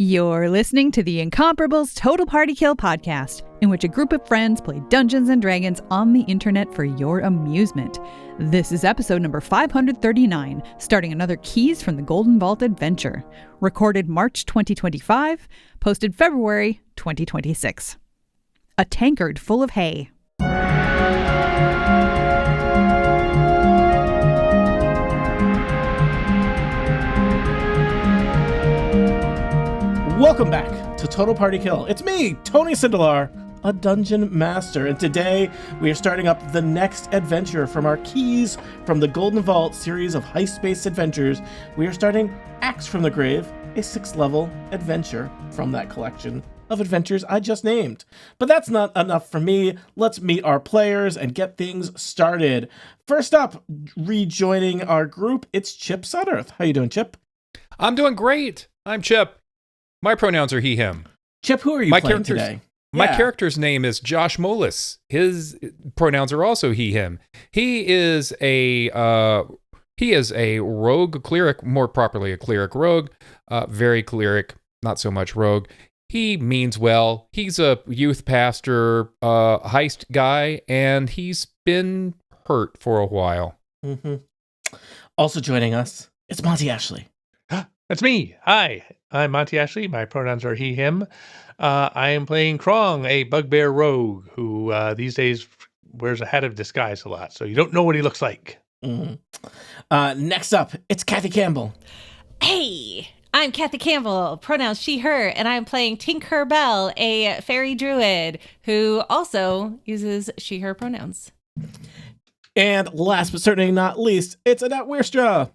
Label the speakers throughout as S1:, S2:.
S1: You're listening to the Incomparables Total Party Kill podcast, in which a group of friends play Dungeons & Dragons on the internet for your amusement. This is episode number 539, starting another Keys from the Golden Vault adventure. Recorded March 2025, posted February 2026. A tankard full of hay.
S2: Welcome back to Total Party Kill. It's me, Tony Sindelar, a Dungeon Master, and today we are starting up the next adventure from our Keys from the Golden Vault series of heist-based adventures. We are starting Axe from the Grave, a 6th level adventure from that collection of adventures I just named. But that's not enough for me. Let's meet our players and get things started. First up, rejoining our group, it's Chip Sudderth. How you doing, Chip?
S3: I'm doing great. I'm Chip. My pronouns are he, him.
S2: Chip, who are you playing today?
S3: My character's name is Josh Molis. His pronouns are also he, him. He is a rogue cleric, more properly a cleric rogue, very cleric, not so much rogue. He means well. He's a youth pastor, heist guy, and he's been hurt for a while.
S2: Mm-hmm. Also joining us, it's Monty Ashley.
S4: That's me. Hi, I'm Monty Ashley. My pronouns are he, him. I am playing Krong, a bugbear rogue who these days wears a hat of disguise a lot, so you don't know what he looks like.
S2: Mm-hmm. Next up, it's Kathy Campbell.
S5: Hey, I'm Kathy Campbell, pronouns she, her, and I'm playing Tankard, a fairy druid who also uses she, her pronouns.
S2: And last but certainly not least, it's Annette Weerstra.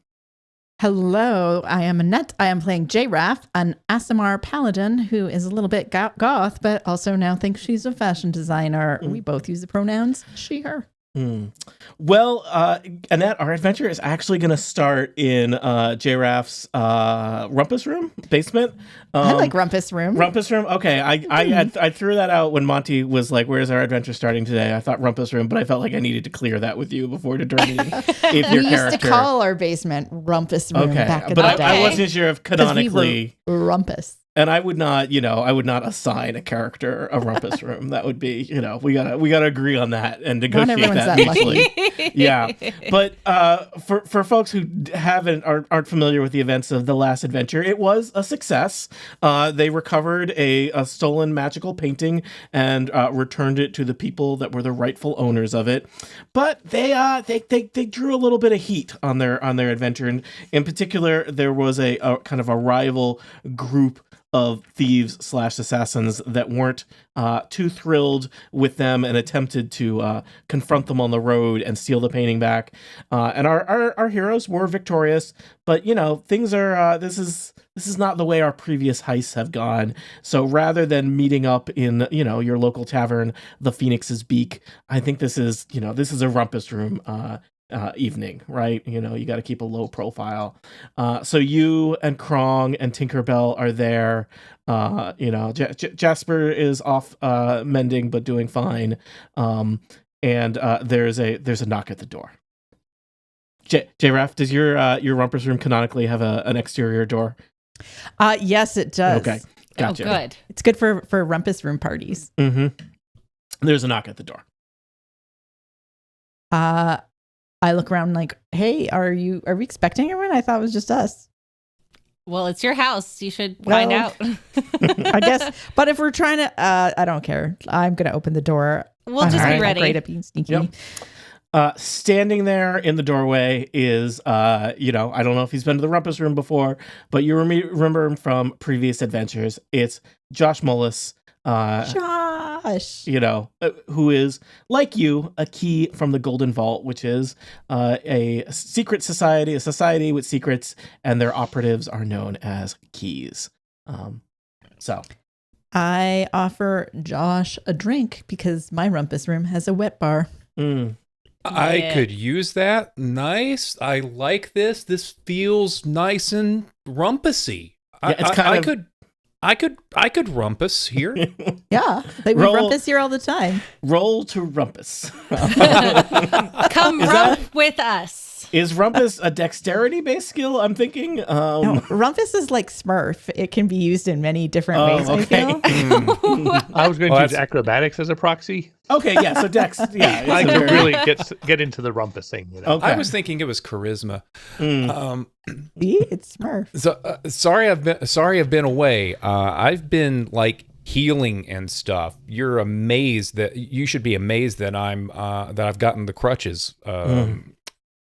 S6: Hello, I am Annette. I am playing J-Raff, an Aasimar paladin who is a little bit goth, but also now thinks she's a fashion designer. We both use the pronouns she, her.
S2: Well, Annette, our adventure is actually going to start in J-Raff's rumpus room, basement.
S6: I like rumpus room.
S2: Rumpus room? Okay, I threw that out when Monty was like, where's our adventure starting today? I thought rumpus room, but I felt like I needed to clear that with you before determining if your
S6: we
S2: character...
S6: used to call our basement rumpus room back in the day.
S2: I wasn't sure if canonically...
S6: We were rumpus.
S2: And I would not assign a character a rumpus room. That would be, we gotta agree on that and negotiate that mutually. Yeah, but for folks who aren't familiar with the events of the last adventure, it was a success. They recovered a stolen magical painting and returned it to the people that were the rightful owners of it. But they drew a little bit of heat on their adventure, and in particular, there was a kind of a rival group of thieves/assassins that weren't too thrilled with them and attempted to confront them on the road and steal the painting back. And our heroes were victorious, but things are this is not the way our previous heists have gone. So rather than meeting up in your local tavern, the Phoenix's Beak, I think this is a rumpus room evening, right? You got to keep a low profile. So you and Krong and Tinkerbell are there. Jasper is off mending but doing fine. And there's a knock at the door. J-Raff, does your rumpus room canonically have an exterior door?
S6: Yes, it does.
S2: Okay, gotcha.
S5: Oh, good.
S6: It's good for rumpus room parties.
S2: Mm-hmm. There's a knock at the door.
S6: I look around like, hey, are we expecting everyone? I thought it was just us.
S5: Well, it's your house. You should find out.
S6: I guess. But if we're trying to, I don't care. I'm going to open the door.
S5: We'll just be ready.
S6: Great at being sneaky.
S2: Yep. Standing there in the doorway is, I don't know if he's been to the rumpus room before, but you remember him from previous adventures. It's Josh Molis.
S6: Josh,
S2: who is like you, a key from the Golden Vault, which is a secret society, a society with secrets, and their operatives are known as keys. So
S6: I offer Josh a drink because my rumpus room has a wet bar.
S3: I could use that. Nice. I like this. This feels nice and rumpusy. I could rumpus here.
S6: Yeah, we rumpus here all the time.
S2: Roll to rumpus.
S5: Come rump with us.
S2: Is Rumpus a dexterity-based skill? I'm thinking.
S6: No, Rumpus is like Smurf. It can be used in many different ways,
S2: okay.
S6: I feel.
S4: I was going to use acrobatics as a proxy.
S2: Okay, yeah, so dex, yeah.
S4: I can really get into the rumpus thing. You know?
S2: Okay.
S3: I was thinking it was charisma.
S6: See, it's Smurf.
S3: So sorry I've been away. I've been like healing and stuff. You should be amazed that I've gotten the crutches in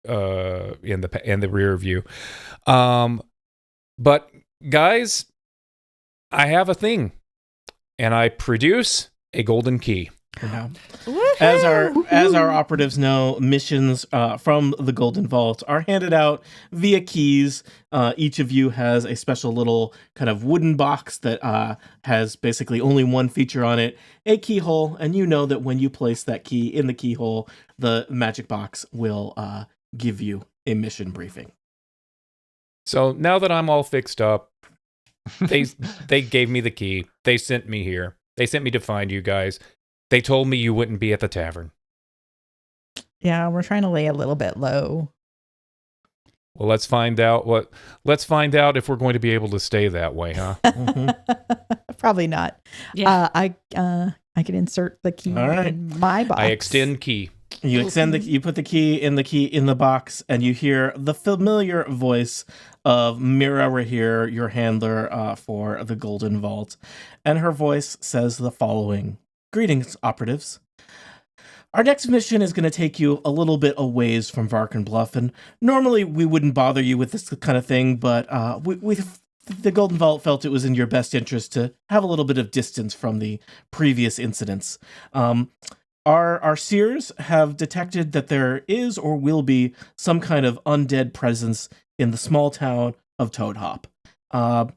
S3: the rear view. But guys, I have a thing, and I produce a golden key.
S2: Yeah. As our operatives know, missions from the Golden Vault are handed out via keys. Each of you has a special little kind of wooden box that has basically only one feature on it, a keyhole, and you know that when you place that key in the keyhole, the magic box will give you a mission briefing.
S3: So now that I'm all fixed up, they gave me the key. They sent me here. They sent me to find you guys. They told me you wouldn't be at the tavern.
S6: Yeah, we're trying to lay a little bit low.
S3: Well, let's find out if we're going to be able to stay that way, huh?
S6: Probably not.
S5: Yeah.
S6: I can insert the key in my box.
S3: I extend key.
S2: You put the key in the box, and you hear the familiar voice of Mira Rahir, your handler for the Golden Vault, and her voice says the following. Greetings, operatives. Our next mission is going to take you a little bit a ways from Varken Bluff, and normally we wouldn't bother you with this kind of thing, but the Golden Vault felt it was in your best interest to have a little bit of distance from the previous incidents. Our seers have detected that there is or will be some kind of undead presence in the small town of Toad Hop.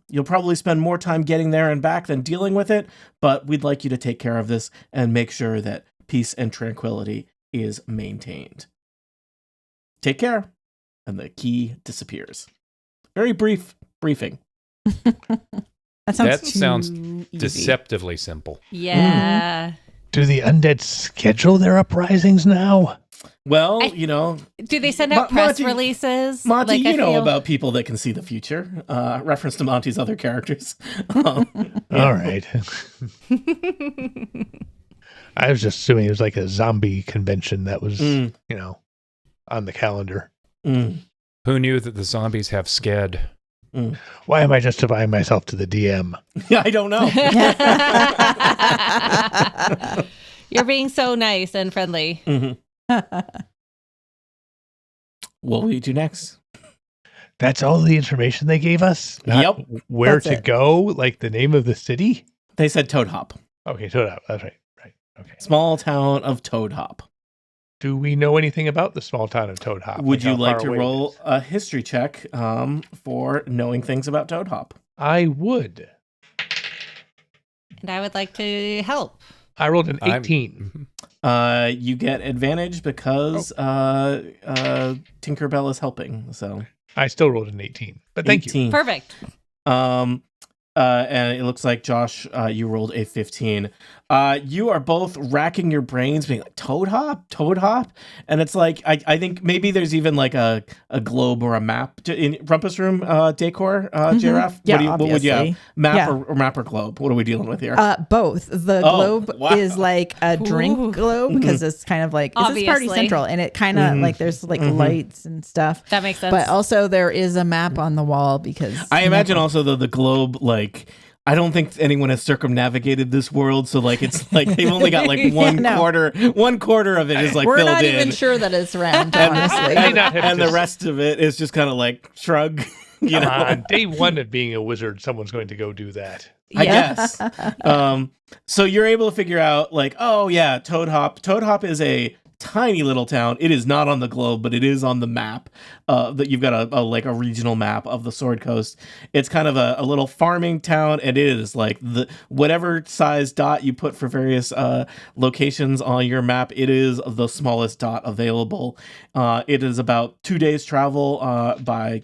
S2: You'll probably spend more time getting there and back than dealing with it, but we'd like you to take care of this and make sure that peace and tranquility is maintained. Take care. And the key disappears. Very brief briefing.
S6: That
S3: sounds
S6: easy.
S3: deceptively simple.
S5: Yeah.
S6: Mm-hmm.
S4: Do the undead schedule their uprisings now?
S2: Well,
S5: Do they send out press releases?
S2: Monty, you know about people that can see the future. Reference to Monty's other characters.
S4: All right. I was just assuming it was like a zombie convention that was, on the calendar.
S2: Mm.
S3: Who knew that the zombies have sked?
S2: Mm.
S4: Why am I justifying myself to the DM?
S2: Yeah, I don't know.
S5: You're being so nice and friendly.
S2: Mm-hmm. What will you do next?
S4: That's all the information they gave us?
S2: Yep.
S4: Where
S6: That's
S4: to
S6: it.
S4: go? Like the name of the city?
S2: They said Toad Hop.
S4: Okay, Toad Hop. That's right. Right. Okay.
S2: Small town of Toad Hop.
S4: Do we know anything about the small town of Toad Hop?
S2: Would you
S4: how
S2: like
S4: far
S2: to
S4: away it
S2: roll
S4: is?
S2: a history check for knowing things about Toad Hop?
S4: I would.
S5: And I would like to help.
S4: I rolled an 18.
S2: You get advantage because Tinkerbell is helping. So
S4: I still rolled an 18. But thank you.
S2: 18.
S5: Perfect.
S2: And it looks like Josh, you rolled a 15. You are both racking your brains, being like Toad Hop, and it's like I think maybe there's even like a globe or a map in Rumpus Room decor. Giraffe.
S6: Yeah,
S2: what would you have?
S6: obviously.
S2: Map
S6: Yeah.
S2: or map or globe? What are we dealing with here?
S6: Both. The globe
S2: wow.
S6: is like a drink
S5: Ooh.
S6: globe because it's kind of like, 'cause it's Party
S5: Obviously.
S6: Central, and it kind of like there's like lights and stuff.
S5: That makes sense.
S6: But also there is a map on the wall because
S2: I imagine also though the globe, like I don't think anyone has circumnavigated this world, so like it's like they've only got like one quarter of it is like
S6: we're
S2: filled
S6: not
S2: in.
S6: even sure that it's round, honestly.
S4: May not have
S2: and the
S4: just-
S2: rest of it is just kind of like shrug. You
S4: Come
S2: know,
S4: on, day one of being a wizard, someone's going to go do that.
S2: I guess. So you're able to figure out like, oh yeah, Toad Hop. Toad Hop is a tiny little town. It is not on the globe, but it is on the map. That you've got a regional map of the Sword Coast. It's kind of a little farming town, and it is like the whatever size dot you put for various locations on your map. It is the smallest dot available. It is about 2 days travel by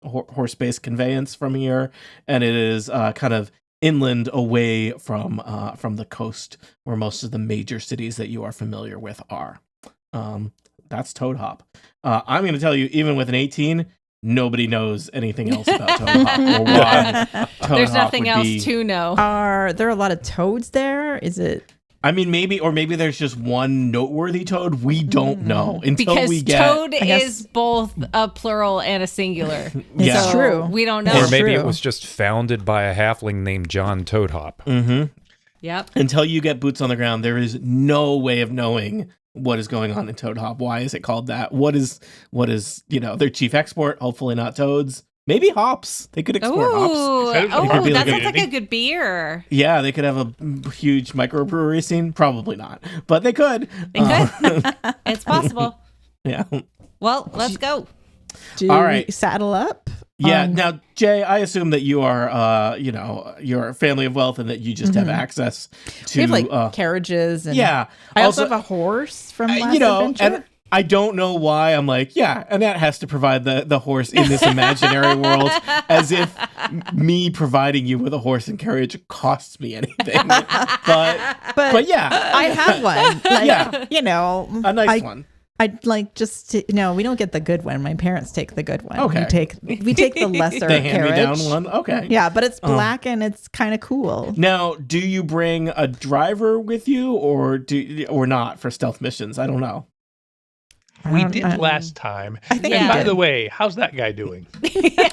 S2: horse-based conveyance from here, and it is kind of inland away from the coast where most of the major cities that you are familiar with are. That's Toad Hop. I'm going to tell you, even with an 18, nobody knows anything else about Toad Hop or why Toad
S5: There's
S2: Hop
S5: nothing
S2: would
S5: else
S2: be...
S5: to know.
S6: Are there a lot of toads there? Is it?
S2: I mean, maybe there's just one noteworthy toad. We don't know until
S5: Because
S2: we get...
S5: toad
S6: guess-
S5: is both a plural and a singular.
S2: Yeah.
S5: So
S6: true.
S5: We don't know.
S3: Or maybe
S6: true.
S3: it was just founded by a halfling named John Toadhop.
S2: Mm-hmm.
S5: Yep.
S2: Until you get boots on the ground, there is no way of knowing what is going on in Toad Hop. Why is it called that? What is their chief export? Hopefully not toads. Maybe hops. They could export hops.
S5: Ooh,
S4: It
S2: could be
S5: that
S2: like
S5: sounds like a good beer.
S2: Yeah, they could have a huge microbrewery scene. Probably not, but they could.
S5: They could. It's possible.
S2: Yeah.
S5: Well, let's go.
S6: Do
S2: All
S6: we
S2: right.
S6: saddle up?
S2: Yeah. Now, Jay, I assume that you are, you're a family of wealth and that you just have access to.
S6: We have like carriages and
S2: yeah.
S6: I also have a horse from last adventure.
S2: and I don't know why I'm like, yeah, Annette has to provide the horse in this imaginary world, as if me providing you with a horse and carriage costs me anything. But yeah,
S6: I have one. Like,
S2: Yeah.
S6: a
S2: a nice one.
S6: I'd like just to, no, we don't get the good one. My parents take the good one.
S2: Okay.
S6: We take the lesser
S2: The hand-me-down
S6: carriage.
S2: one. Okay.
S6: Yeah, but it's black and it's kind of cool.
S2: Now, do you bring a driver with you, or not for stealth missions? I don't know.
S4: We did last time.
S6: I think
S4: And
S6: we
S4: by
S6: did.
S4: the way, how's that guy doing?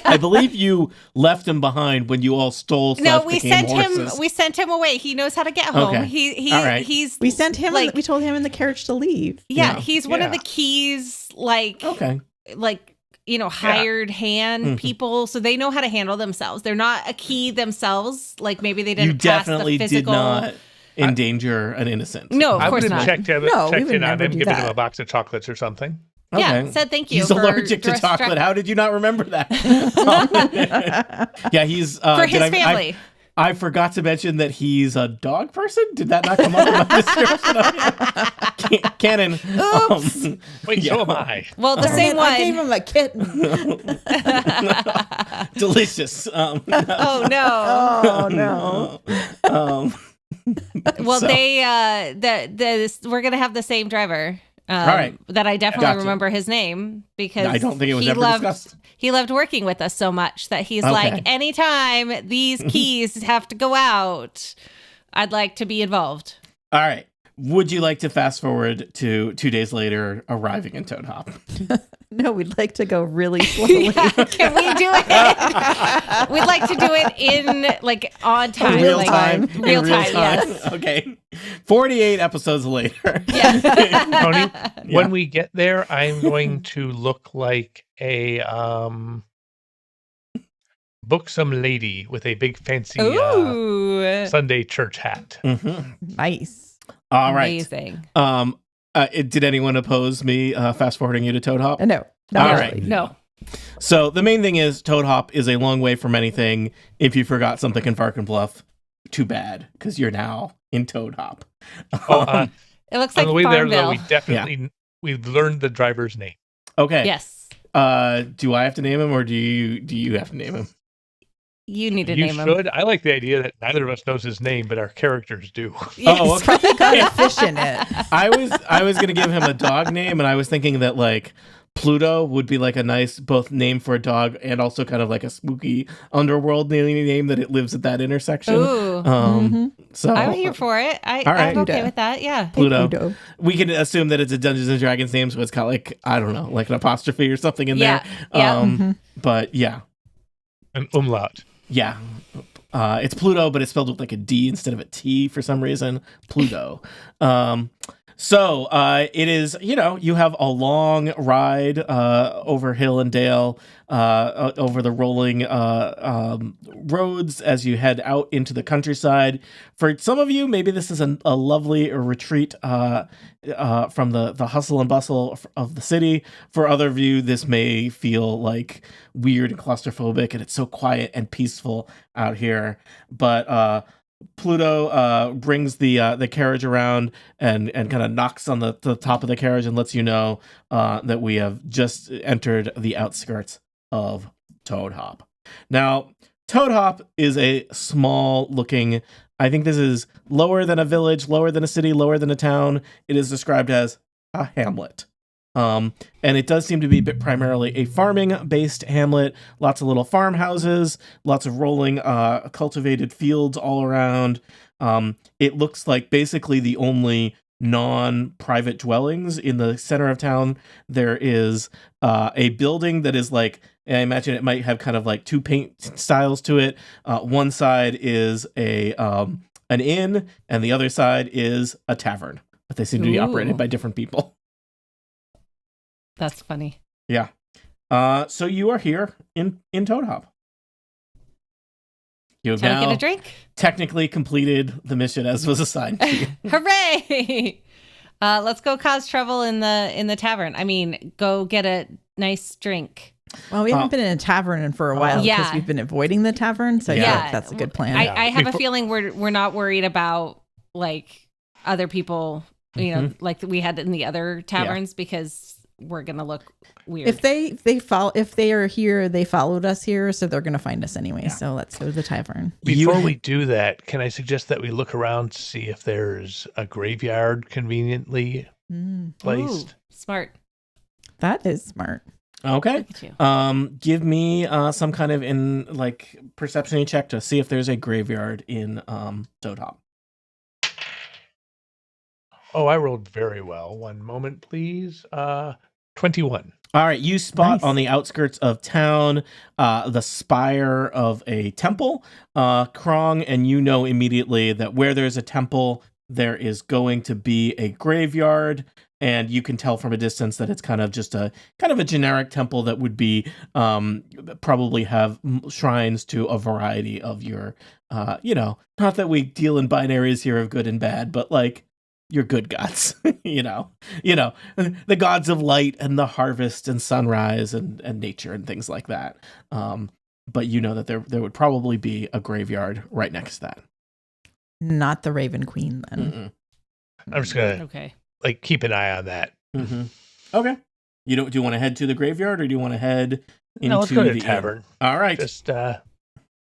S2: I believe you left him behind when you all stole.
S5: No,
S2: /
S5: we
S2: became
S5: sent
S2: horses.
S5: him. We sent him away. He knows how to get home.
S2: Okay. All right.
S5: He's
S6: We sent him.
S5: like
S6: We told him in the carriage to leave.
S5: yeah.
S2: Yeah.
S5: He's one of
S4: Yeah.
S5: the keys. Like
S2: Okay.
S5: hired hand people, so they know how to handle themselves. They're not a key themselves. Like maybe they didn't.
S2: You definitely
S5: pass the
S2: did
S5: physical.
S2: not endanger an innocent.
S5: No, of
S4: I
S5: course
S4: would have
S5: not.
S4: checked
S6: No, we would
S4: in on
S6: never
S4: him,
S6: do
S4: given him
S6: that.
S4: a box of chocolates or something.
S5: Yeah,
S2: Okay.
S5: said thank you.
S2: He's
S5: for
S2: allergic to
S5: dress-
S2: chocolate. How did you not remember that? Yeah, he's
S5: for his family.
S2: I forgot to mention that he's a dog person. Did that not come up in my description? Canon.
S5: Oops.
S4: Wait,
S2: Yeah.
S4: so am I.
S5: Well, the same
S6: I gave
S5: one.
S6: him a kitten.
S2: Delicious.
S5: Oh no.
S6: Oh no.
S5: Well,
S2: So-
S5: we're gonna have the same driver.
S2: All right.
S5: That I definitely
S2: Gotcha.
S5: remember his name because
S2: I don't think it was
S5: he
S2: ever
S5: loved,
S2: discussed.
S5: He loved working with us so much that he's
S2: Okay.
S5: like, anytime these keys have to go out, I'd like to be involved.
S2: All right. Would you like to fast forward to 2 days later arriving in Toad Hop?
S6: No, we'd like to go really slowly.
S5: Can we do it? We'd like to do it in on time,
S6: real
S5: like,
S6: time.
S5: real time. Yes.
S2: Okay. 48 episodes later.
S4: Tony,
S2: Yeah.
S4: when we get there, I'm going to look like a buxom lady with a big fancy
S5: Ooh,
S4: Sunday church hat.
S2: Mhm.
S6: Nice.
S2: All right.
S5: amazing.
S2: Did anyone oppose me fast forwarding you to Toad Hop?
S6: No.
S2: All
S6: Not
S2: right.
S6: really.
S5: No.
S2: So the main thing is Toad Hop is a long way from anything. If you forgot something in Farkenbluff, too bad, because you're now in Toad Hop.
S5: It looks
S4: On
S5: like
S4: the way there, though,
S5: Farmville.
S4: we definitely we've learned the driver's name.
S2: Okay.
S5: Yes.
S2: Do I have to name him, or do you have to name him?
S5: You need to
S4: You
S5: name him.
S4: should. I like the idea that neither of us knows his name, but our characters do.
S5: Yes.
S2: Oh, okay.
S6: Probably got a fish in it.
S2: I was gonna give him a dog name, and I was thinking that like Pluto would be like a nice both name for a dog and also kind of like a spooky underworld name that it lives at that intersection.
S5: Ooh.
S2: So
S5: I'm here for it.
S2: All right.
S5: I'm okay
S6: Pluto.
S5: with that. Yeah.
S2: Pluto.
S6: Pluto.
S2: We can assume that it's a Dungeons and Dragons name, so it's got like I don't know, like an apostrophe or something in
S5: Yeah.
S2: there.
S5: Yeah.
S2: But yeah.
S4: An umlaut.
S2: Yeah. It's Pluto, but it's spelled with like a D instead of a T for some reason. Pluto. So it is, you have a long ride over hill and dale, over the rolling roads as you head out into the countryside. For some of you, maybe this is a lovely retreat from the hustle and bustle of the city. For other of you, this may feel like weird and claustrophobic, and it's so quiet and peaceful out here. But Pluto brings the carriage around and kind of knocks on the top of the carriage and lets you know that we have just entered the outskirts of Toad Hop. Now, Toad Hop is a small looking, I think this is lower than a village, lower than a city, lower than a town. It is described as a hamlet. And it does seem to be primarily a farming-based hamlet. Lots of little farmhouses, lots of rolling cultivated fields all around. It looks like basically the only non-private dwellings in the center of town. There is a building that is like, I imagine it might have kind of like two paint styles to it. One side is an inn, and the other side is a tavern. But they seem to be operated by different people.
S5: That's funny.
S2: Yeah. So you are here in Toad Hop. You have
S5: Shall
S2: now
S5: we get a drink?
S2: technically completed the mission as was assigned to you.
S5: Hooray! Let's go cause trouble in the tavern. I mean, go get a nice drink.
S6: Well, we haven't been in a tavern for a while because we've been avoiding the tavern. So yeah, that's a good plan.
S5: I have a feeling we're not worried about like other people, you know, like we had in the other taverns because we're gonna look weird.
S6: If they are here, they followed us here, so they're gonna find us anyway. So let's go to the tavern.
S4: Before we do that, can I suggest that we look around to see if there's a graveyard conveniently placed?
S5: Ooh, smart.
S6: That is smart.
S2: Okay. Give me some kind of perception check to see if there's a graveyard in Toad Hop.
S4: Oh, I rolled very well. One moment, please. 21.
S2: All right, you spot on the outskirts of town the spire of a temple, Krong, and you know immediately that where there's a temple, there is going to be a graveyard, and you can tell from a distance that it's kind of a generic temple that would be probably have shrines to a variety of your, not that we deal in binaries here of good and bad, but like your good gods, the gods of light and the harvest and sunrise and nature and things like that. But you know that there would probably be a graveyard right next to that.
S6: Not the Raven Queen then.
S4: I'm just gonna keep an eye on that.
S2: Okay. Do you want to head to the graveyard or do you want to head into
S4: let's go to the
S2: inn?
S4: tavern.
S2: All right.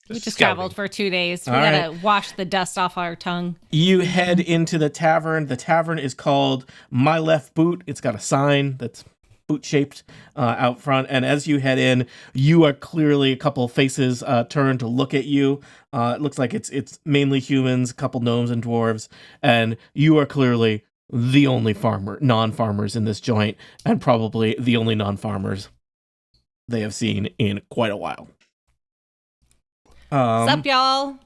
S5: We just traveled for 2 days. We gotta wash the dust off our tongue.
S2: You head into the tavern. The tavern is called My Left Boot. It's got a sign that's boot-shaped out front. And as you head in, you are clearly a couple faces turned to look at you. It looks like it's mainly humans, a couple gnomes and dwarves. And you are clearly the only non-farmers in this joint, and probably the only non-farmers they have seen in quite a while.
S5: What's up, y'all?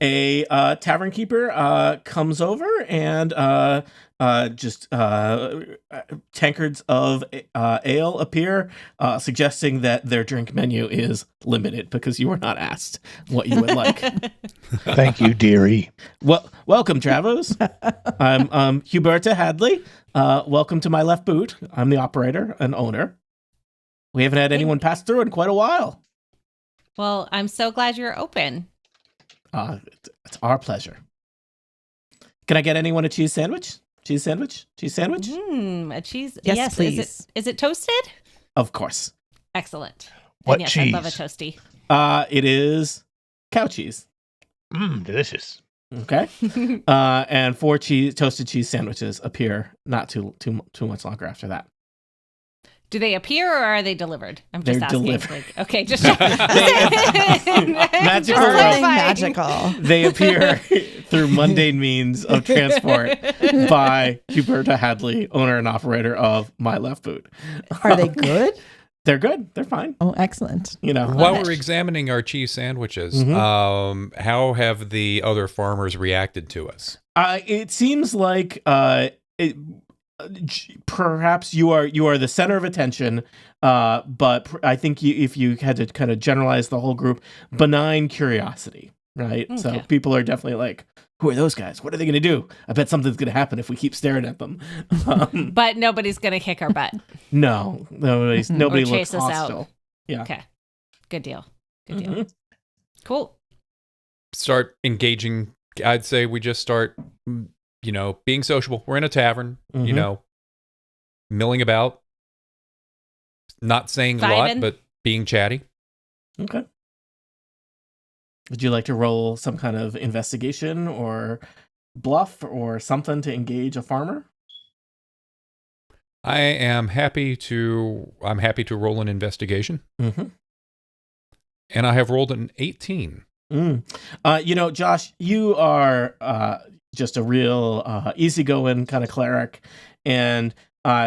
S2: A tavern keeper comes over and tankards of ale appear, suggesting that their drink menu is limited because you were not asked what you would like.
S4: Thank you, dearie.
S2: Well, welcome, Travos. I'm Huberta Hadley. Welcome to My Left Boot. I'm the operator and owner. We haven't had anyone pass through in quite a while.
S5: Well, I'm so glad you're open.
S2: It's our pleasure. Can I get anyone a cheese sandwich? Cheese sandwich? Cheese sandwich?
S5: A cheese.
S6: Yes, please.
S5: Is it toasted?
S2: Of course.
S5: Excellent.
S4: What
S5: and yes,
S4: cheese?
S5: I love a toasty.
S2: It is cow cheese.
S4: Delicious.
S2: Okay. And 4 toasted cheese sandwiches appear not too much longer after that.
S5: Do they appear or are they delivered? I'm just
S2: They're
S5: asking.
S2: delivered.
S5: Okay, just
S6: magical.
S2: They appear through mundane means of transport by Huberta Hadley, owner and operator of My Left Boot.
S6: Are they good?
S2: They're good. They're fine.
S6: Oh, excellent.
S3: While we're examining our cheese sandwiches, how have the other farmers reacted to us?
S2: It seems like perhaps you are the center of attention, but I think if you had to kind of generalize the whole group, benign curiosity, right? Okay. So people are definitely like, who are those guys? What are they going to do? I bet something's going to happen if we keep staring at them.
S5: But nobody's going to kick our butt.
S2: No, nobody looks
S5: chase us
S2: hostile.
S5: out.
S2: Yeah.
S5: Okay. Good deal. Cool.
S3: Start engaging. I'd say we just start, being sociable. We're in a tavern, milling about, not saying a lot, but being chatty.
S2: Okay. Would you like to roll some kind of investigation or bluff or something to engage a farmer?
S3: I am happy to. I'm happy to roll an investigation,
S2: Mm-hmm.
S3: and I have rolled an 18.
S2: Josh, you are just a real easygoing kind of cleric, and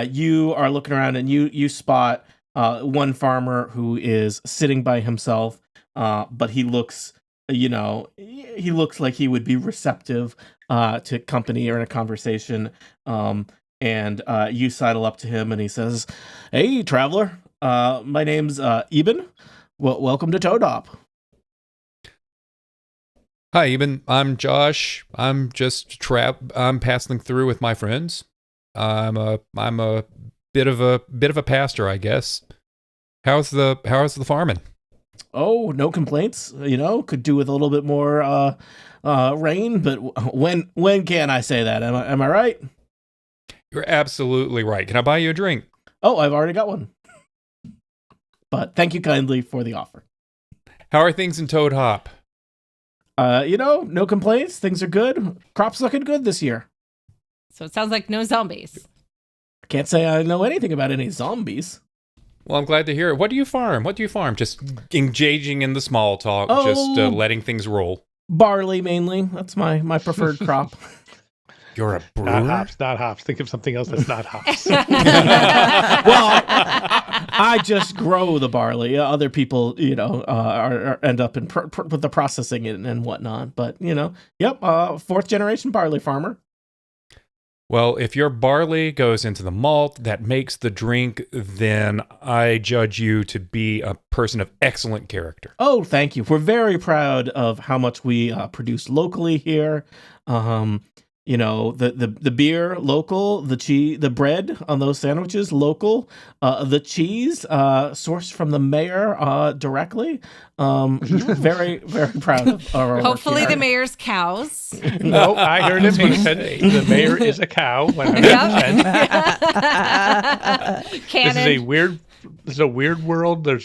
S2: you are looking around and you spot one farmer who is sitting by himself, but he looks like he would be receptive to company or in a conversation. And you sidle up to him and he says, "Hey, traveler, my name's Eben. Well, welcome to Toadop."
S3: Hi, Eben. I'm Josh. I'm just I'm passing through with my friends. I'm a bit of a pastor, I guess. How's the farming?
S2: Oh, no complaints. Could do with a little bit more rain, but when can I say that? Am I right?
S3: You're absolutely right. Can I buy you a drink?
S2: Oh, I've already got one. But thank you kindly for the offer.
S3: How are things in Toad Hop?
S2: No complaints. Things are good. Crop's looking good this year.
S5: So it sounds like no zombies.
S2: Can't say I know anything about any zombies.
S3: Well, I'm glad to hear it. What do you farm? Just engaging in the small talk, just letting things roll.
S2: Barley mainly. That's my preferred crop.
S3: You're a brewer?
S4: Not hops. Think of something else that's not hops.
S2: Well, I just grow the barley. Other people, end up in with the processing and whatnot. But fourth generation barley farmer.
S3: Well, if your barley goes into the malt that makes the drink, then I judge you to be a person of excellent character.
S2: Oh, thank you. We're very proud of how much we produce locally here. The beer local, the cheese, the bread on those sandwiches local, the cheese sourced from the mayor directly. Very, very proud of our
S5: Hopefully
S2: work here.
S5: the mayor's cows.
S4: No, I heard him. He said the mayor is a cow. 100%.
S5: Canon.
S4: This is a weird world. Our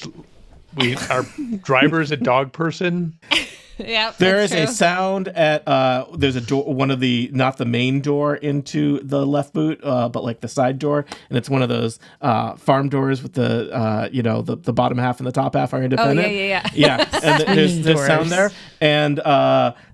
S4: driver is a dog person.
S5: Yep,
S2: There is a sound at there's a door, one of the, not the main door into the left boot, but like the side door, and it's one of those farm doors with the the bottom half and the top half are independent. Yeah. And there's sound there, and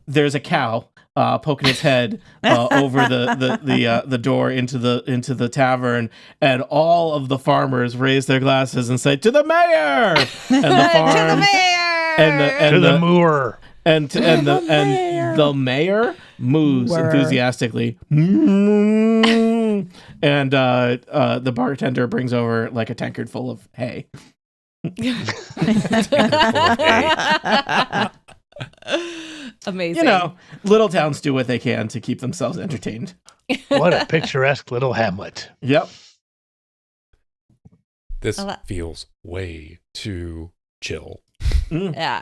S2: there's a cow poking its head over the door into the tavern, and all of the farmers raise their glasses and say, "To the mayor!" And the farm,
S5: to the mayor,
S2: and
S4: to the moor.
S2: And the mayor moves enthusiastically, and the bartender brings over like a tankard full of hay.
S5: Amazing.
S2: Little towns do what they can to keep themselves entertained.
S4: What a picturesque little hamlet.
S2: Yep.
S3: This feels way too chill.
S5: Yeah.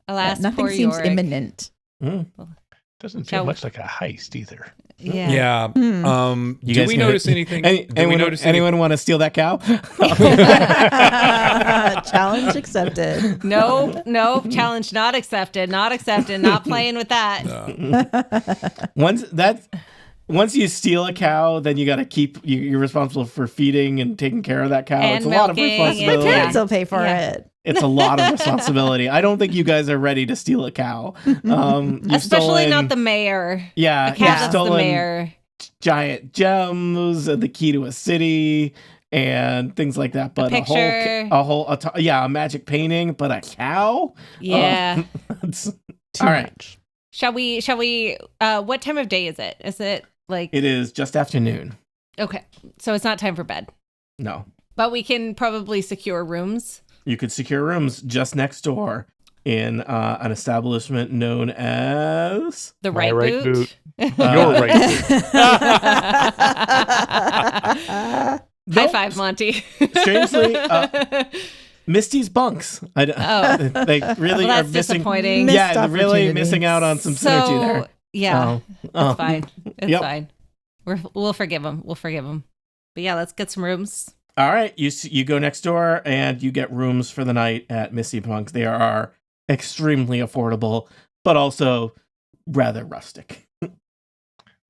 S5: Alas,
S6: nothing
S5: poor
S6: seems
S5: Yorick.
S6: imminent.
S4: Doesn't feel much like a heist either.
S5: Yeah.
S3: Do we notice anything?
S2: Anyone want to steal that cow?
S6: Challenge accepted.
S5: No. Challenge not accepted. Not accepted. Not playing with that.
S2: Once you steal a cow, then you got to keep. You're responsible for feeding and taking care of that cow.
S5: And
S2: it's a lot of
S5: milking,
S2: responsibility.
S6: My parents will pay for it.
S2: It's a lot of responsibility. I don't think you guys are ready to steal a cow.
S5: Especially not the mayor.
S2: Yeah,
S5: a cow that's the mayor.
S2: Giant gems and the key to a city and things like that. But a magic painting, but a cow.
S5: Yeah,
S2: all right.
S5: Shall we? What time of day is it? Is it like?
S2: It is just afternoon.
S5: Okay, so it's not time for bed.
S2: No,
S5: but we can probably secure rooms.
S2: You could secure rooms just next door in an establishment known as
S5: the Right Boot.
S4: Your Right Boot.
S5: High five, Monty.
S2: Strangely, Misty's bunks. They really are missing.
S5: Disappointing.
S2: Yeah, they're really missing out on some synergy there.
S5: Yeah, it's fine. It's fine. We'll forgive them. But yeah, let's get some rooms.
S2: All right, you go next door and you get rooms for the night at Misty Punks. They are extremely affordable, but also rather rustic.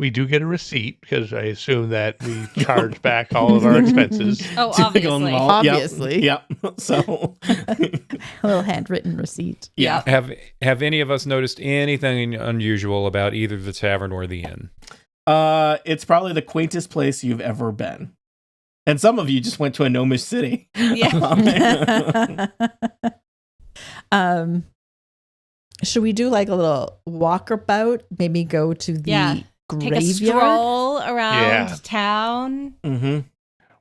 S4: We do get a receipt because I assume that we charge back all of our expenses.
S5: Oh,
S2: To the
S5: obviously.
S2: Golden Ball.
S6: Obviously.
S2: Yep. So,
S6: A little handwritten receipt.
S2: yeah.
S3: Have any of us noticed anything unusual about either the tavern or the inn?
S2: It's probably the quaintest place you've ever been. And some of you just went to a gnomish city.
S5: Yeah.
S6: Should we do like a little walkabout? Maybe go to the
S5: Take
S6: graveyard?
S5: a stroll around
S4: Yeah.
S5: town.
S2: Mm-hmm.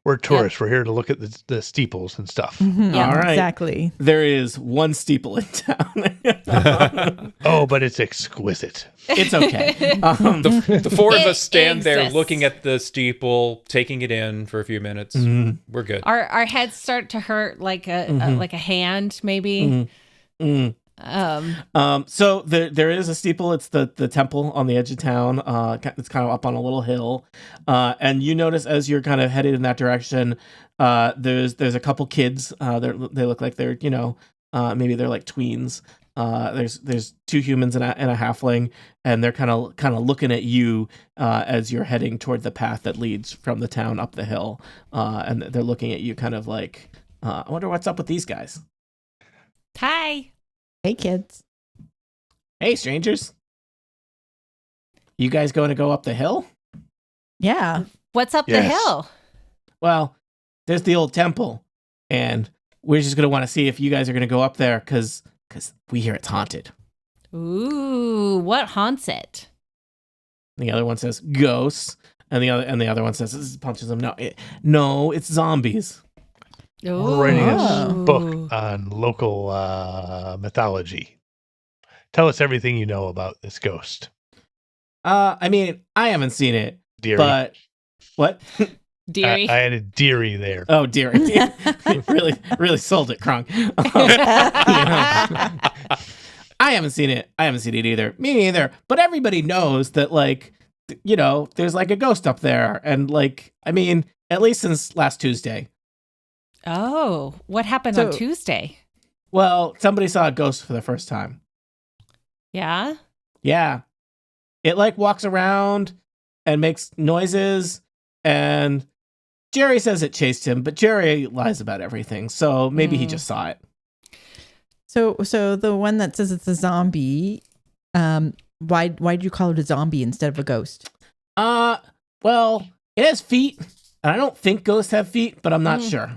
S4: We're tourists. We're here to look at the steeples and stuff.
S6: Mhm,
S5: Yeah.
S2: All right.
S6: Exactly.
S2: There is one steeple in town.
S4: Oh, but it's exquisite.
S2: It's okay.
S3: The four of
S5: It
S3: us stand there
S5: exists.
S3: looking at the steeple, taking it in for a few minutes.
S2: Mhm.
S3: We're good.
S5: Our heads start to hurt like a hand, maybe.
S2: Mhm. Mhm. So there is a steeple. It's the temple on the edge of town. It's kind of up on a little hill. And you notice as you're kind of headed in that direction, there's a couple kids. They look like they're, maybe they're like tweens. There's two humans and a halfling, and they're kind of looking at you as you're heading toward the path that leads from the town up the hill. And they're looking at you kind of like, I wonder what's up with these guys.
S5: Hi.
S6: Hey, kids.
S2: Hey, strangers. You guys going to go up the hill?
S6: Yeah.
S5: What's up the
S4: Yes.
S5: hill?
S2: Well, there's the old temple, and we're just going to want to see if you guys are going to go up there because we hear it's haunted.
S5: Ooh, what haunts it?
S2: The other one says ghosts, and the other one says punches him. No, it's zombies.
S4: We're writing a
S5: Ooh.
S4: book on local mythology. Tell us everything you know about this ghost,
S2: I mean, I haven't seen it,
S4: dearie.
S2: but what?
S5: Deary.
S4: I had a dearie there.
S2: Oh, dear. really sold it, Kronk. I haven't seen it. I haven't seen it either. Me neither. But everybody knows that, like, there's like a ghost up there. And, like, I mean, at least since last Tuesday.
S5: Oh, what happened on
S6: So-
S5: Tuesday?
S2: Well, somebody saw a ghost for the first time.
S5: Yeah.
S2: Yeah. It, like, walks around and makes noises. And Jerry says it chased him, but Jerry lies about everything. So maybe he just saw it.
S6: So the one that says it's a zombie, why do you call it a zombie instead of a ghost?
S2: Well, it has feet. And I don't think ghosts have feet, but I'm not sure.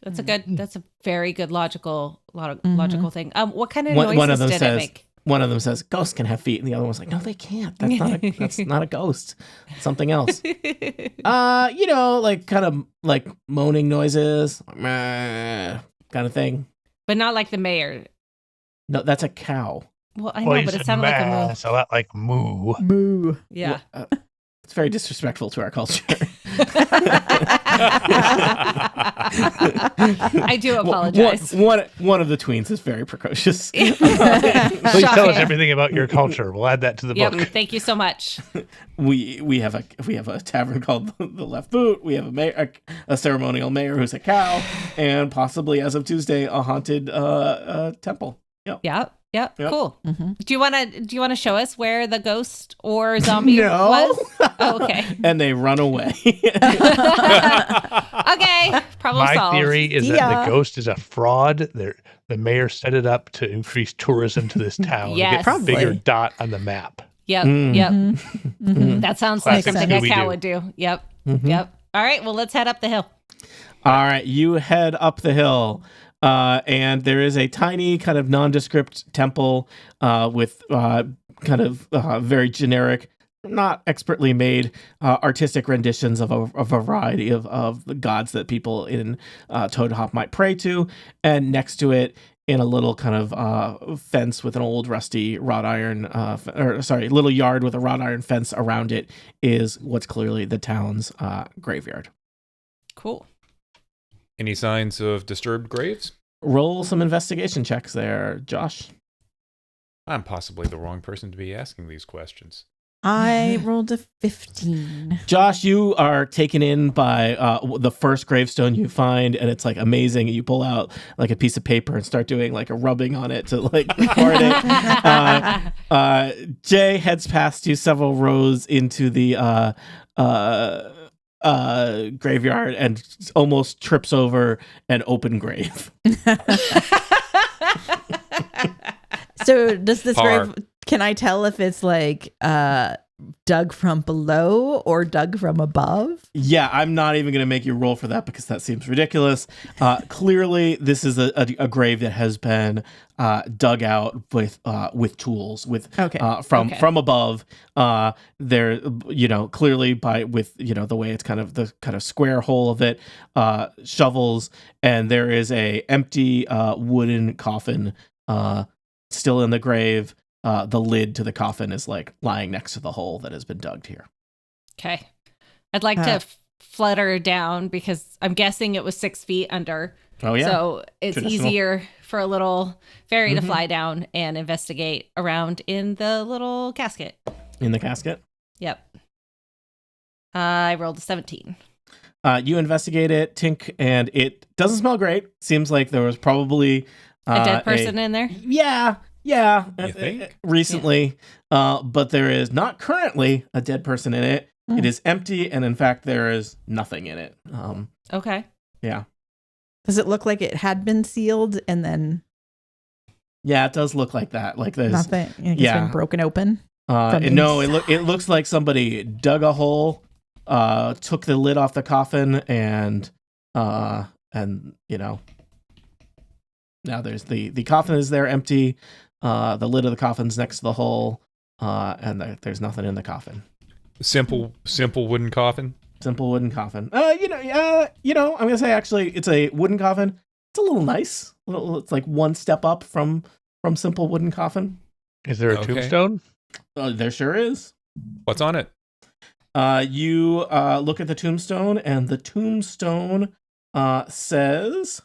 S5: That's a very good logical
S6: Mm-hmm.
S5: thing. What kind of
S2: One of
S5: noises
S2: them
S5: did it
S2: says,
S5: make?
S2: One of them says, ghosts can have feet. And the other one's like, no, they can't. That's not a ghost. It's something else. Like kind of like moaning noises, kind of thing.
S5: But not like the mayor.
S2: No, that's a cow.
S5: Well, I
S4: Well,
S5: know,
S4: you
S5: but it
S4: said
S5: sounded like a moo.
S4: mass, a lot like moo.
S6: Moo.
S5: Yeah.
S2: It's very disrespectful to our culture.
S5: I do apologize.
S2: One of the tweens is very precocious.
S4: Please tell us
S5: Shocking.
S4: everything about your culture. We'll add that to the
S5: Yep.
S4: book.
S5: Thank you so much.
S2: We have a tavern called the Left Boot. We have a ceremonial mayor who's a cow, and possibly as of Tuesday a haunted temple. Yep.
S5: Yep. Cool.
S6: Mm-hmm.
S5: Do you want to show us where the ghost or zombie
S2: No.
S5: was? Oh, okay.
S2: And they run away.
S5: Okay. Problem
S4: My
S5: solved.
S4: theory is
S6: Yeah.
S4: that the ghost is a fraud. The mayor set it up to increase tourism to this town. To
S5: Yes.
S4: get
S6: Probably.
S4: a bigger dot on the map.
S5: Yep.
S2: Mm.
S5: Yep.
S6: Mm-hmm.
S5: That sounds like
S4: Classic
S5: something a cow
S4: Scooby-Doo.
S5: would do. Yep.
S2: Mhm.
S5: Yep. All right. Well, let's head up the hill.
S2: All right, you head up the hill, and there is a tiny kind of nondescript temple with kind of very generic, not expertly made artistic renditions of a variety of the gods that people in Toad Hop might pray to, and next to it, in a little kind of fence with an old rusty wrought iron, little yard with a wrought iron fence around it, is what's clearly the town's graveyard.
S5: Cool.
S3: Any signs of disturbed graves?
S2: Roll some investigation checks there, Josh.
S3: I'm possibly the wrong person to be asking these questions.
S6: I rolled a 15.
S2: Josh, you are taken in by the first gravestone you find, and it's like amazing. You pull out like a piece of paper and start doing like a rubbing on it to like record it. Jay heads past you several rows into the graveyard and almost trips over an open grave.
S6: So does this grave, can I tell if it's like dug from below or dug from above?
S2: Yeah, I'm not even going to make you roll for that because that seems ridiculous. Clearly, this is a grave that has been dug out with tools, from above. There, clearly with the way it's kind of square hole of it, shovels, and there is a empty wooden coffin still in the grave. The lid to the coffin is like lying next to the hole that has been dug here.
S5: Okay. I'd like to flutter down because I'm guessing it was 6 feet under.
S2: Oh, yeah.
S5: So it's easier for a little fairy to fly down and investigate around in the little casket.
S2: In the casket?
S5: Yep. I rolled a 17.
S2: You investigate it, Tink, and it doesn't smell great. Seems like there was probably
S5: a dead person in there?
S2: Yeah,
S3: You think?
S2: recently, but there is not currently a dead person in it. It is empty, and in fact, there is nothing in it.
S5: Okay.
S2: Yeah.
S6: Does it look like it had been sealed and then?
S2: Yeah, it does look like that. Like there's
S6: nothing. It's been broken open.
S2: It looks like somebody dug a hole, took the lid off the coffin, and now there's the coffin is there empty. The lid of the coffin's next to the hole, and there's nothing in the coffin.
S3: Simple wooden coffin.
S2: Simple wooden coffin. I'm gonna say actually, it's a wooden coffin. It's a little nice. It's like one step up from simple wooden coffin.
S4: Is there a tombstone?
S2: There sure is.
S3: What's on it?
S2: You look at the tombstone, and the tombstone says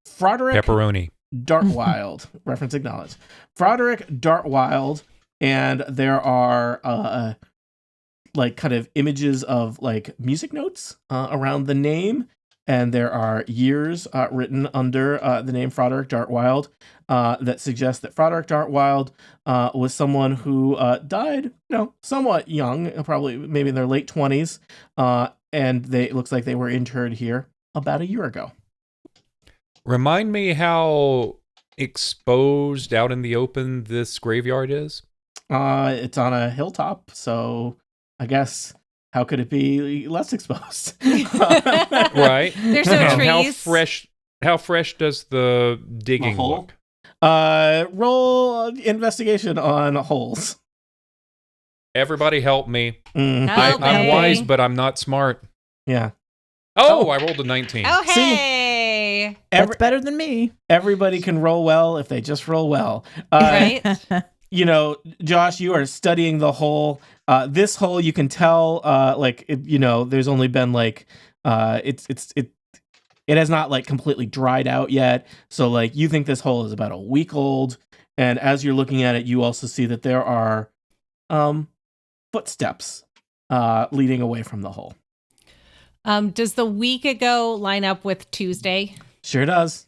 S2: Froderick
S3: Pepperoni.
S2: Dartwild. Reference acknowledged. Froderick Dartwild, and there are like kind of images of like music notes around the name, and there are years written under the name Froderick Dartwild that suggest that Froderick Dartwild was someone who died, somewhat young, probably maybe in their late 20s, and it looks like they were interred here about a year ago.
S3: Remind me how exposed out in the open this graveyard is?
S2: It's on a hilltop, so I guess how could it be less exposed?
S3: Right.
S5: There's no trees.
S3: How fresh does the digging look?
S2: Roll investigation on holes.
S3: Everybody help me.
S5: Help me.
S3: I'm wise, but I'm not smart.
S2: Yeah.
S3: Oh, I rolled a 19.
S5: Oh, hey.
S6: That's better than me.
S2: Everybody can roll well if they just roll well.
S5: Right?
S2: Josh, you are studying the hole. This hole, you can tell, there's only been like, it has not like completely dried out yet. So like, you think this hole is about a week old. And as you're looking at it, you also see that there are footsteps leading away from the hole.
S5: Does the week ago line up with Tuesday?
S2: Sure does.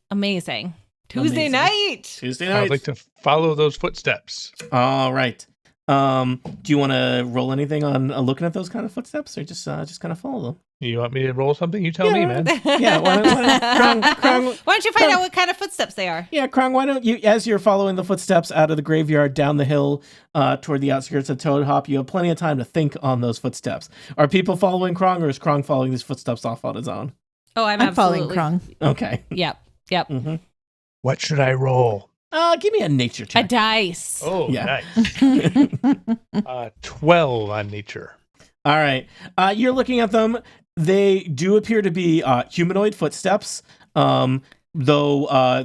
S5: Amazing. Tuesday night.
S4: I'd like to follow those footsteps.
S2: All right. Do you want to roll anything on looking at those kind of footsteps, or just kind of follow them?
S4: You want me to roll something? You tell me, man.
S2: Yeah. Why
S5: don't you find out what kind of footsteps they are?
S2: Yeah, Krong, why don't you, as you're following the footsteps out of the graveyard down the hill toward the outskirts of Toad Hop, you have plenty of time to think on those footsteps. Are people following Krong, or is Krong following these footsteps off on his own?
S5: Oh, I'm
S6: following Krong.
S2: Okay.
S5: Yep.
S2: Mm-hmm.
S4: What should I roll?
S2: Give me a nature check.
S5: A dice.
S4: Oh,
S2: yeah.
S4: Nice. 12 on nature.
S2: All right. You're looking at them. They do appear to be humanoid footsteps, though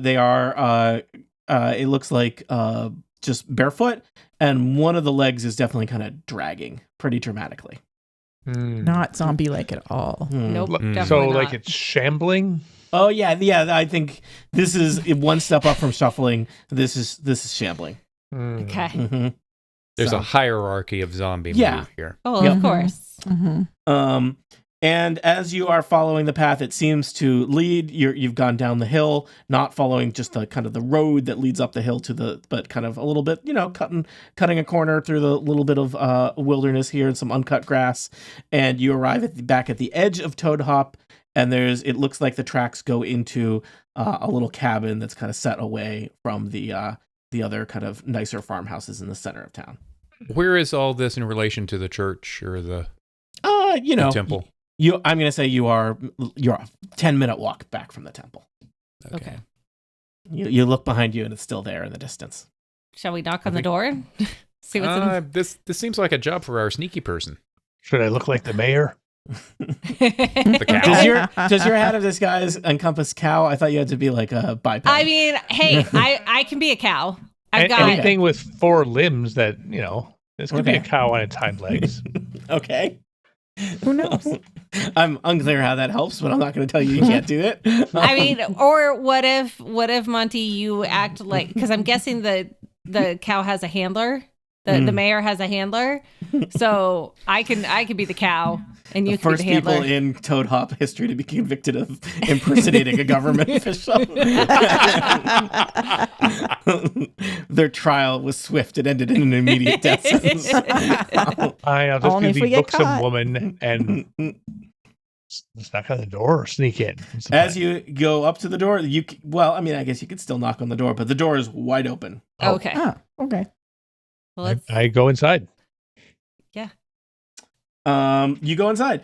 S2: they are, it looks like just barefoot, and one of the legs is definitely kind of dragging pretty dramatically.
S6: Not zombie-like at all.
S5: Nope. Definitely
S4: So,
S5: not.
S4: like, it's shambling?
S2: Oh, yeah. I think this is one step up from shuffling. This is shambling.
S5: Okay.
S2: Mm-hmm.
S3: There's
S2: So,
S3: a hierarchy of zombie
S2: Yeah.
S3: move here.
S5: Oh,
S2: Yep.
S5: of course.
S6: Mm-hmm.
S2: And as you are following the path, it seems to lead. You've gone down the hill, not following just the kind of the road that leads up the hill but kind of a little bit, cutting a corner through the little bit of wilderness here and some uncut grass. And you arrive back at the edge of Toad Hop, and it looks like the tracks go into a little cabin that's kind of set away from the other kind of nicer farmhouses in the center of town.
S3: Where is all this in relation to the church or the temple?
S2: I'm going to say you're a 10-minute walk back from the temple.
S5: Okay.
S2: You look behind you and it's still there in the distance.
S5: Shall we knock on the door? See what's in.
S3: This seems like a job for our sneaky person.
S4: Should I look like the mayor?
S3: The cow.
S2: Does your hat of disguise encompass cow? I thought you had to be like a biped.
S5: I mean, hey, I can be a cow. I've got
S4: anything with 4 limbs that, this could be
S2: Okay.
S4: a cow on its hind legs.
S2: Okay.
S6: Who knows?
S2: I'm unclear how that helps, but I'm not going to tell you can't do it.
S5: I mean, or what if Monty, you act like, because I'm guessing the cow has a handler. The mayor has a handler, so I can be the cow, and you can be
S2: First
S5: the handler.
S2: people in Toad Hop history to be convicted of impersonating a government official. Their trial was swift. It ended in an immediate death sentence.
S4: I'll just
S6: Only
S4: be
S6: if we
S4: the
S6: get
S4: buxom
S6: caught.
S4: woman and knock on the door or sneak in. What's the
S2: As
S4: plan?
S2: you go up to the door, I guess you could still knock on the door, but the door is wide open.
S5: Okay.
S6: Oh, okay.
S5: Well, let's,
S4: I go inside.
S5: yeah.
S2: You go inside.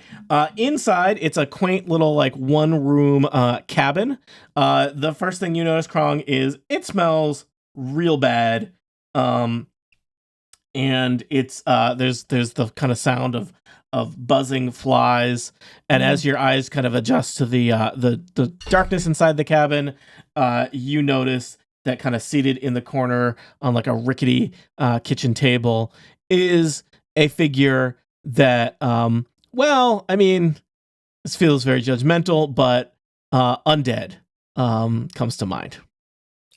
S2: Inside, it's a quaint little like one-room cabin. The first thing you notice, Krong, is it smells real bad. And it's there's the kind of sound of buzzing flies, and as your eyes kind of adjust to the darkness inside the cabin, you notice that kind of seated in the corner on like a rickety kitchen table is a figure that this feels very judgmental, but undead comes to mind.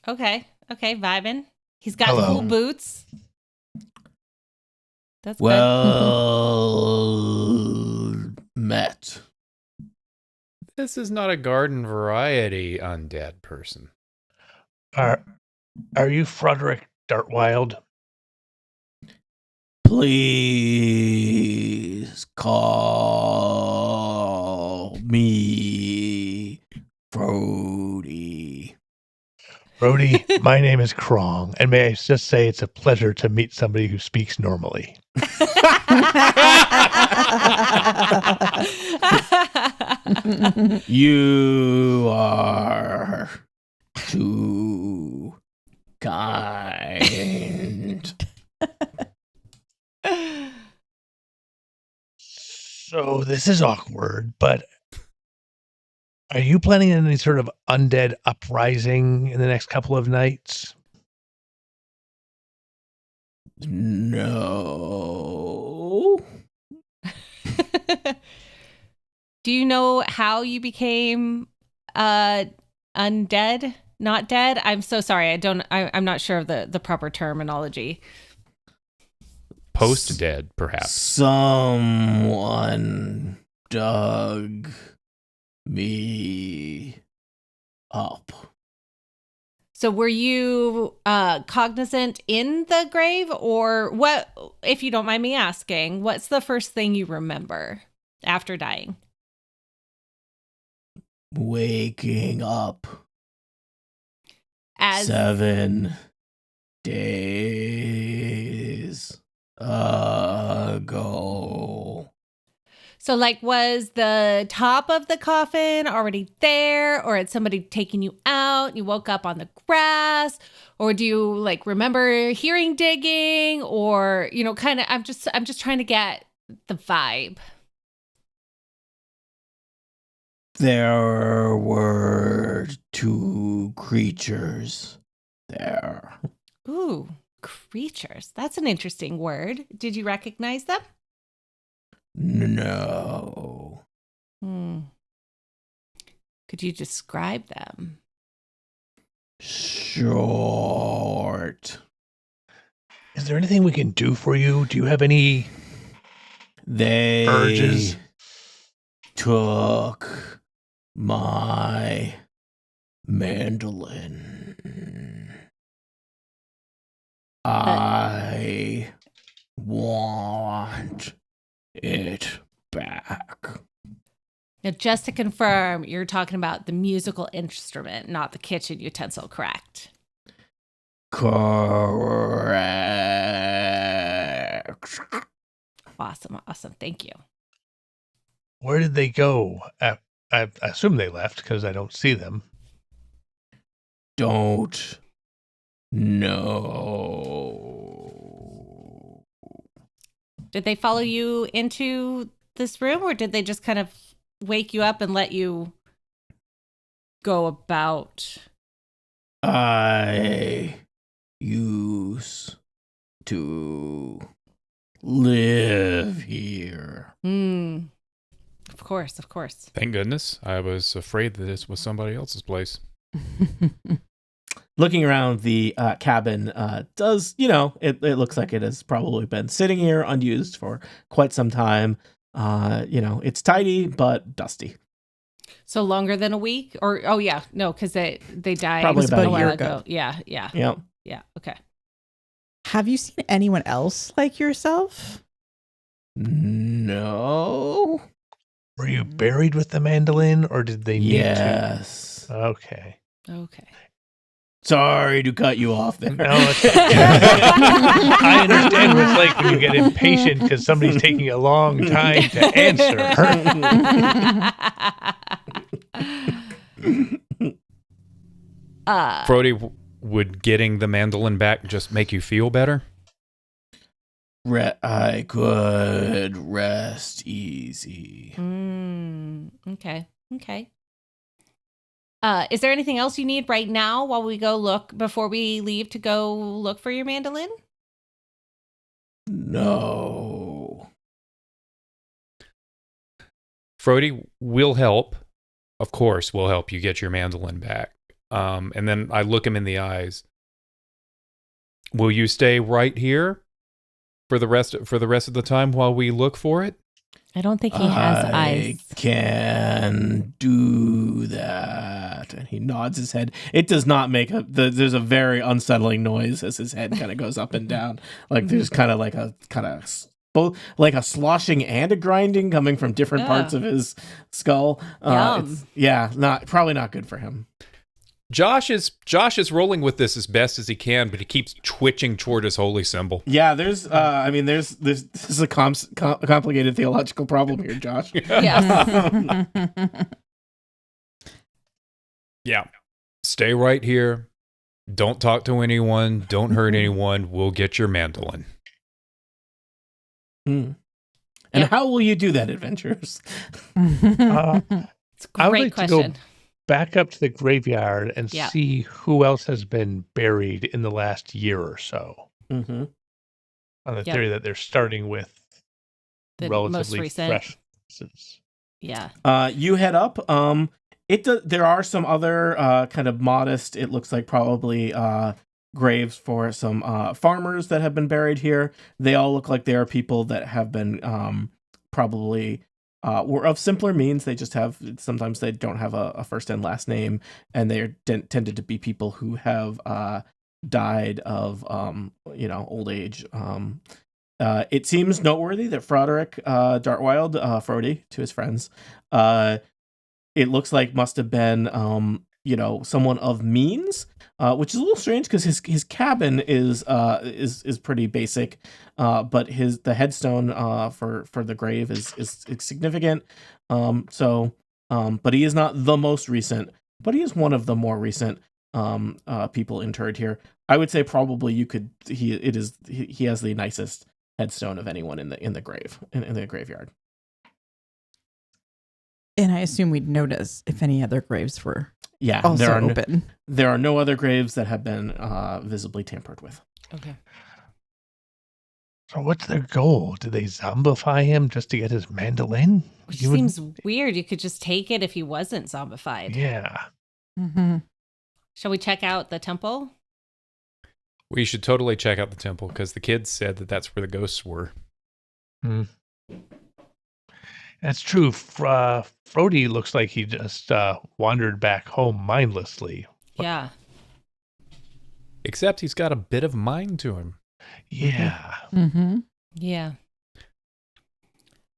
S5: Okay, vibing. He's got
S4: Hello.
S5: cool boots. That's
S2: Well met.
S3: This is not a garden variety undead person.
S4: Are you Frederick Dartwild?
S2: Please call me Brody.
S4: Brody, my name is Krong, and may I just say it's a pleasure to meet somebody who speaks normally.
S5: good.
S2: You are too kind.
S4: So this is awkward, but are you planning any sort of undead uprising in the next couple of nights?
S2: No.
S5: Do you know how you became undead? Not dead? I'm so sorry. I'm not sure of the proper terminology.
S3: Post-dead, perhaps.
S2: Someone dug me up.
S5: So were you cognizant in the grave, or what, if you don't mind me asking, what's the first thing you remember after dying?
S2: Waking up
S5: As
S2: 7 days ago.
S5: So, like, was the top of the coffin already there, or had somebody taken you out? You woke up on the grass, or do you like remember hearing digging, or kind of? I'm just trying to get the vibe.
S2: There were 2 creatures there.
S5: Ooh, creatures. That's an interesting word. Did you recognize them?
S2: No.
S5: Could you describe them?
S2: Short.
S4: Is there anything we can do for you? Do you have any urges?
S2: Took my mandolin. I want it back.
S5: Now, just to confirm, you're talking about the musical instrument, not the kitchen utensil, correct?
S2: Correct.
S5: Awesome. Thank you.
S4: Where did they go? I assume they left because I don't see them.
S2: Don't know.
S5: Did they follow you into this room, or did they just kind of wake you up and let you go about?
S2: I used to live here.
S5: Of course.
S3: Thank goodness. I was afraid that this was somebody else's place.
S2: Looking around the cabin, does, it looks like it has probably been sitting here unused for quite some time. It's tidy, but dusty.
S5: So longer than a week? Or, oh yeah, no, because they died
S2: Probably about
S5: a
S2: a
S5: while
S2: year
S5: ago. Yeah.
S2: Yep.
S5: Yeah, okay.
S6: Have you seen anyone else like yourself?
S2: No.
S4: Were you buried with the mandolin, or did they need to?
S2: Yes.
S4: Okay.
S2: Sorry to cut you off there.
S4: No, it's I understand what it's like when you get impatient because somebody's taking a long time to answer.
S3: Brody, would getting the mandolin back just make you feel better?
S2: I could rest easy.
S5: Okay. Is there anything else you need right now while we go look before we leave to go look for your mandolin?
S2: No.
S3: Frody, we'll help. Of course, we'll help you get your mandolin back. And then I look him in the eyes. Will you stay right here for the rest of the time while we look for it?
S5: I don't think he has eyes.
S2: I can do that. And he nods his head. It does not make there's a very unsettling noise as his head kind of goes up and down. Like there's kind of both like a sloshing and a grinding coming from different parts of his skull. Probably not good for him.
S3: Josh is rolling with this as best as he can, but he keeps twitching toward his holy symbol.
S2: Yeah, this is a complicated theological problem here, Josh.
S5: Yeah.
S3: Yeah. Stay right here. Don't talk to anyone. Don't hurt anyone. We'll get your mandolin.
S2: And how will you do that, adventurers?
S5: It's a
S4: I would
S5: great
S4: like
S5: question.
S4: to go back up to the graveyard and see who else has been buried in the last year or so.
S2: Mm-hmm.
S4: On the theory that they're starting with
S5: The
S4: relatively
S5: most recent.
S4: fresh.
S5: Yeah.
S2: You head up. There are some other kind of modest, it looks like probably graves for some farmers that have been buried here. They all look like they are people that have been probably were of simpler means. They just have, sometimes they don't have a first and last name, and they're tended to be people who have died of old age. It seems noteworthy that Froderick Dartwild, Frody to his friends, it looks like must have been someone of means, which is a little strange because his cabin is pretty basic, but the headstone for the grave is significant. But he is not the most recent, but he is one of the more recent people interred here. I would say probably he has the nicest headstone of anyone in the grave in the graveyard.
S6: And I assume we'd notice if any other graves were also
S2: there are
S6: open.
S2: There are no other graves that have been visibly tampered with.
S5: Okay.
S4: So what's their goal? Do they zombify him just to get his mandolin?
S5: Which seems weird. You could just take it if he wasn't zombified.
S4: Yeah.
S6: Mm-hmm.
S5: Shall we check out the temple?
S3: We should totally check out the temple because the kids said that that's where the ghosts were.
S4: That's true. Frody looks like he just wandered back home mindlessly.
S5: Yeah.
S3: Except he's got a bit of mind to him.
S4: Yeah.
S6: Mm-hmm.
S5: Yeah.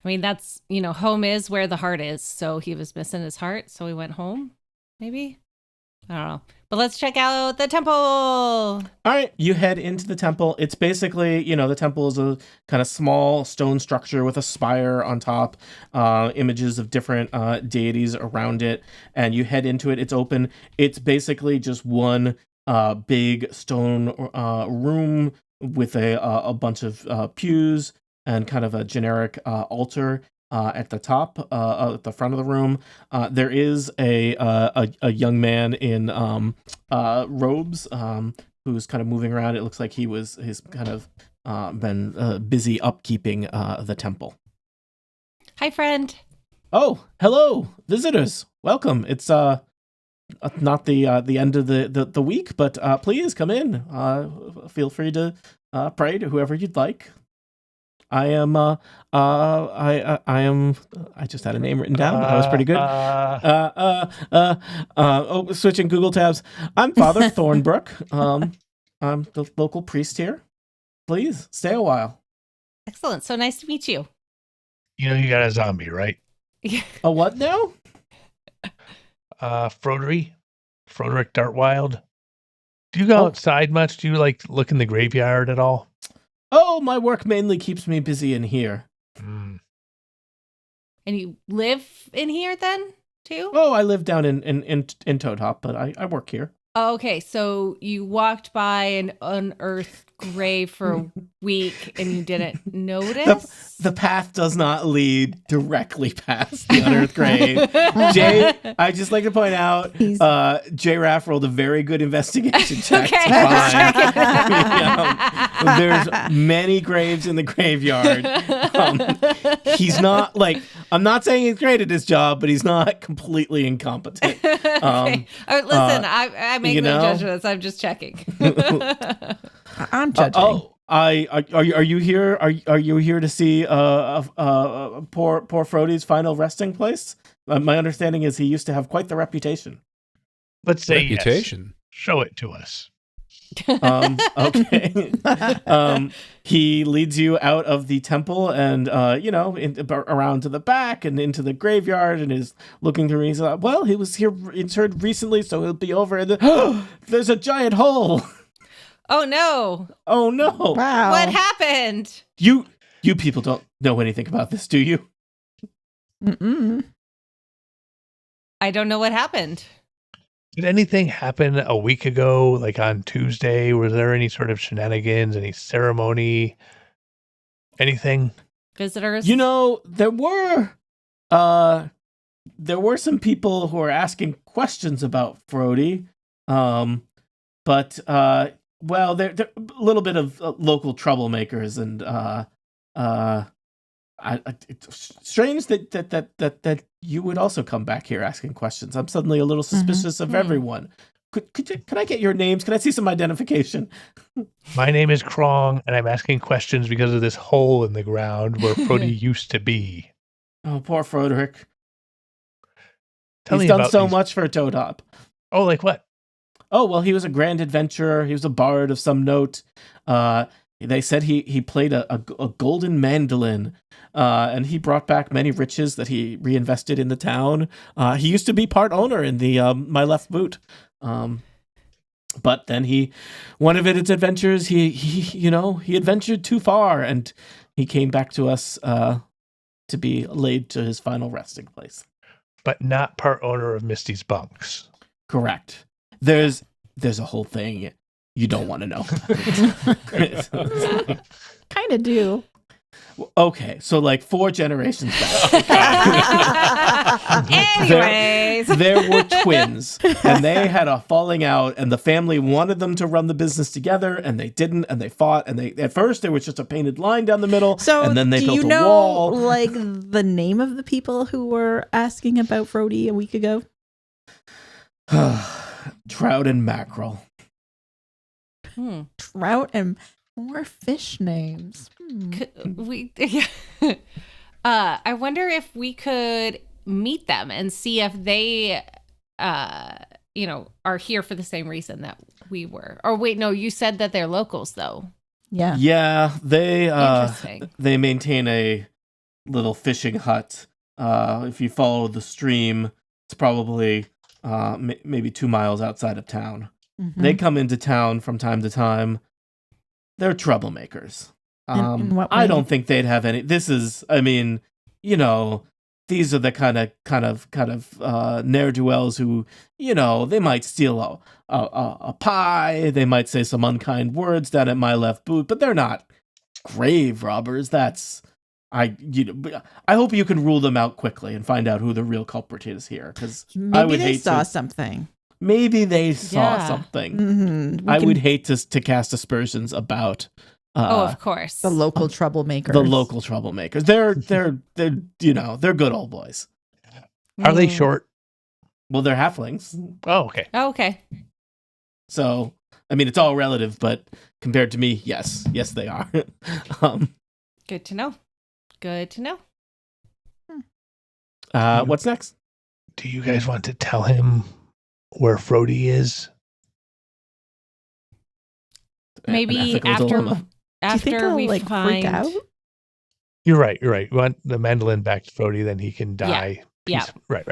S5: I mean, that's, home is where the heart is. So he was missing his heart. So he went home, maybe? I don't know. But let's check out the temple.
S2: All right, you head into the temple. It's basically, the temple is a kind of small stone structure with a spire on top, images of different deities around it, and you head into it. It's open. It's basically just one big stone room with a bunch of pews and kind of a generic altar. At the top, at the front of the room, there is a young man in robes who's kind of moving around. It looks like he's kind of been busy upkeeping the temple.
S5: Hi, friend.
S2: Oh, hello, visitors. Welcome. It's not the end of the week, but please come in. Feel free to pray to whoever you'd like. I am. I am. I just had a name written down. That was pretty good. Switching Google tabs. I'm Father Thornbrook. I'm the local priest here. Please stay a while.
S5: Excellent. So nice to meet you.
S4: You got a zombie, right?
S2: A what now?
S4: Froderick Dartwild. Do you go outside much? Do you look in the graveyard at all?
S2: Oh, my work mainly keeps me busy in here.
S5: And you live in here then, too?
S2: Oh, I live down in Toad Hop, but I work here.
S5: Oh, okay, so you walked by an unearthed grave for a week and you didn't notice?
S2: The path does not lead directly past the unearthed grave. Jay, I just like to point out, J. Raff rolled a very good investigation check.
S5: Okay.
S2: There's many graves in the graveyard. He's not I'm not saying he's great at his job, but he's not completely incompetent.
S5: Okay. Listen, I make no judgments. I'm just checking.
S6: I'm judging.
S2: Are you here? Are you here to see poor Frody's final resting place? My understanding is he used to have quite the reputation.
S4: Let's say
S3: reputation.
S4: Yes. Show it to us.
S2: Okay. He leads you out of the temple and around to the back and into the graveyard and is looking through. He's like, well, he was here interred recently, so he'll be over. And there's a giant hole.
S5: Oh no!
S2: Oh no!
S6: Wow!
S5: What happened?
S2: You people don't know anything about this, do you?
S6: Mm-mm.
S5: I don't know what happened.
S4: Did anything happen a week ago, like on Tuesday? Was there any sort of shenanigans, any ceremony, anything?
S5: Visitors?
S2: There were some people who were asking questions about Frody, but they're a little bit of local troublemakers, and it's strange that you would also come back here asking questions. I'm suddenly a little suspicious of everyone. Could I get your names? Can I see some identification?
S4: My name is Krong, and I'm asking questions because of this hole in the ground where Frody used to be.
S2: Oh, poor Froderick.
S4: He's
S2: done so much for Toad Hop.
S4: Oh, like what?
S2: Oh, well, he was a grand adventurer. He was a bard of some note. They said he played a golden mandolin, and he brought back many riches that he reinvested in the town. He used to be part owner in the My Left Boot. But then one of his adventures, he adventured too far, and he came back to us to be laid to his final resting place.
S4: But not part owner of Misty's bunks.
S2: Correct. There's a whole thing you don't want to know.
S6: Kind of do.
S2: Okay, so 4 generations back.
S5: Anyways.
S2: There were twins, and they had a falling out, and the family wanted them to run the business together, and they didn't, and they fought, and at first there was just a painted line down the middle,
S6: so
S2: and then they built a
S6: wall.
S2: wall.
S6: The name of the people who were asking about Frody a week ago?
S2: Trout and mackerel.
S6: Trout and more fish names.
S5: I wonder if we could meet them and see if they, are here for the same reason that we were. Or wait, no, you said that they're locals, though.
S6: Yeah.
S2: Yeah,
S5: Interesting.
S2: they maintain a little fishing hut. If you follow the stream, it's probably maybe 2 miles outside of town.
S6: Mm-hmm.
S2: They come into town from time to time. They're troublemakers.
S6: In what way?
S2: I don't think they'd have any. This is, I mean, these are the kind of ne'er-do-wells who, they might steal a pie. They might say some unkind words down at my left boot, but they're not grave robbers. I hope you can rule them out quickly and find out who the real culprit is here. Because I would hate
S6: saw something.
S2: Maybe they saw something.
S6: Mm-hmm.
S2: I would hate to cast aspersions about.
S5: Of course,
S6: the local troublemakers.
S2: The local troublemakers. They're good old boys.
S4: Are they short?
S2: Well, they're halflings.
S4: Oh, okay.
S5: Okay.
S2: So, I mean, it's all relative, but compared to me, yes, they are.
S5: Good to know. Good to know.
S2: What's next?
S4: Do you guys want to tell him where Frody is?
S5: Maybe after we
S6: freak
S5: find
S6: out?
S4: You're right. You want the mandolin back to Frody, then he can die.
S5: Yeah.
S4: Right.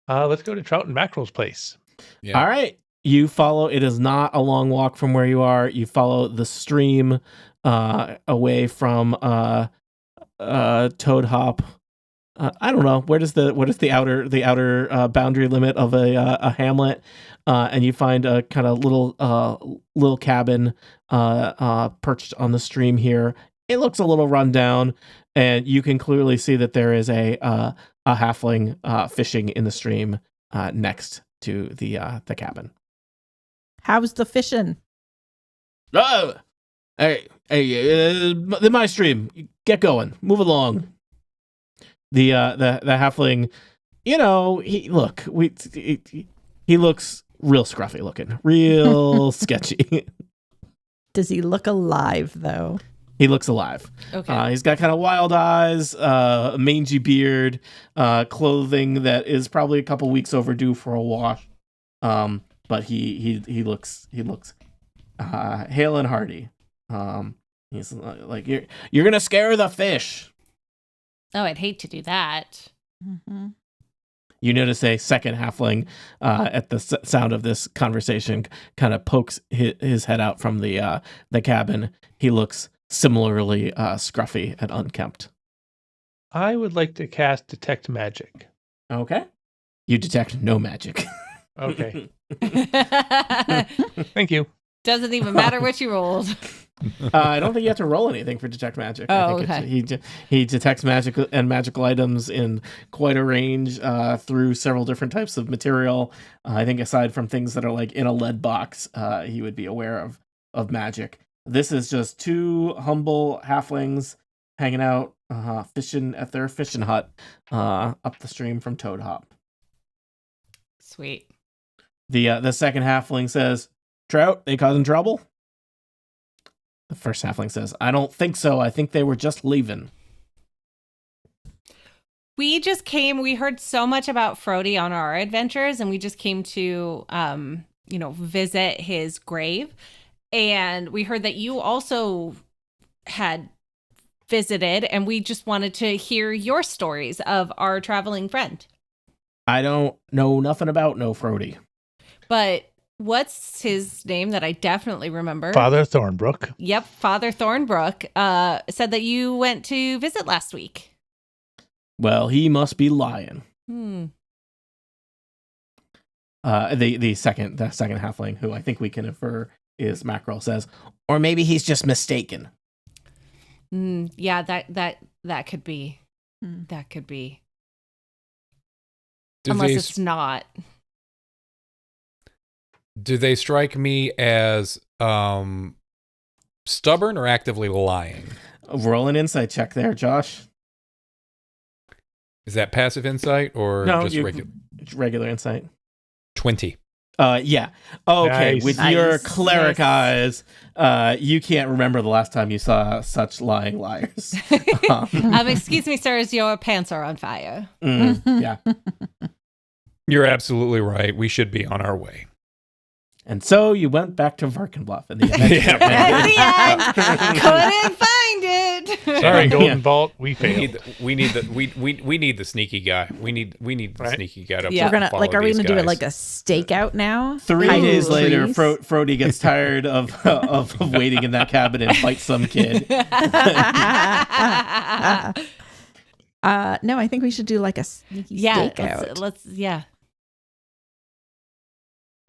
S4: Let's go to Trout and Mackerel's place.
S3: Yeah.
S2: All right. You follow. It is not a long walk from where you are. You follow the stream away from Toad Hop. I don't know. What is the outer boundary limit of a hamlet? And you find a kind of little cabin perched on the stream here. It looks a little run down, and you can clearly see that there is a halfling fishing in the stream next to the cabin.
S6: How's the fishing?
S2: Oh, hey, my stream. Get going. Move along. The halfling, he looks real scruffy looking, real sketchy.
S6: Does he look alive though?
S2: He looks alive.
S5: Okay.
S2: He's got kind of wild eyes, a mangy beard, clothing that is probably a couple weeks overdue for a wash. But he looks hale and hearty. He's like, you're gonna scare the fish.
S5: Oh, I'd hate to do that.
S6: Mm-hmm.
S2: You notice a second halfling at the sound of this conversation kind of pokes his head out from the cabin. He looks similarly scruffy and unkempt.
S4: I would like to cast Detect Magic.
S2: Okay. You detect no magic.
S4: Okay. Thank you.
S5: Doesn't even matter what you rolled.
S2: I don't think you have to roll anything for detect magic.
S5: Oh,
S2: I think he detects magic and magical items in quite a range through several different types of material. I think aside from things that are like in a lead box, he would be aware of magic. This is just two humble halflings hanging out, fishing at their fishing hut up the stream from Toad Hop.
S5: Sweet.
S2: The second halfling says, "Trout, they causing trouble?" The first halfling says, "I don't think so. I think they were just leaving."
S5: We heard so much about Frody on our adventures, and we just came to, visit his grave. And we heard that you also had visited, and we just wanted to hear your stories of our traveling friend.
S2: I don't know nothing about no Frody.
S5: But what's his name that I definitely remember?
S4: Father Thornbrook.
S5: Yep, Father Thornbrook said that you went to visit last week.
S2: Well, he must be lying. The second halfling, who I think we can infer is Mackerel, says, or maybe he's just mistaken.
S5: Yeah, that could be. That could be. Unless it's not.
S3: Do they strike me as stubborn or actively lying?
S2: Roll an insight check there, Josh.
S3: Is that passive insight or
S2: No,
S3: just
S2: regular insight?
S3: 20.
S2: Yeah. Okay.
S4: Nice.
S2: With your
S6: Nice.
S2: cleric eyes, you can't remember the last time you saw such lying liars.
S5: Excuse me, sirs, your pants are on fire.
S2: Yeah.
S3: You're absolutely right. We should be on our way.
S2: And so you went back to Varkenbluff in the
S5: At
S2: event.
S5: the end, couldn't find it.
S4: Sorry, Golden
S2: Yeah.
S4: Vault, we failed.
S3: We need the sneaky guy. We need the
S4: Right.
S3: sneaky guy to
S5: Yeah.
S6: We're gonna
S3: follow
S6: are we
S3: these
S6: gonna do it
S3: guys.
S6: like a stakeout now?
S2: 3
S6: Hide
S2: days
S6: in the
S2: later,
S6: trees?
S2: Frody gets tired of waiting in that cabin and fights some kid.
S6: No, I think we should do like a sneaky stakeout.
S5: let's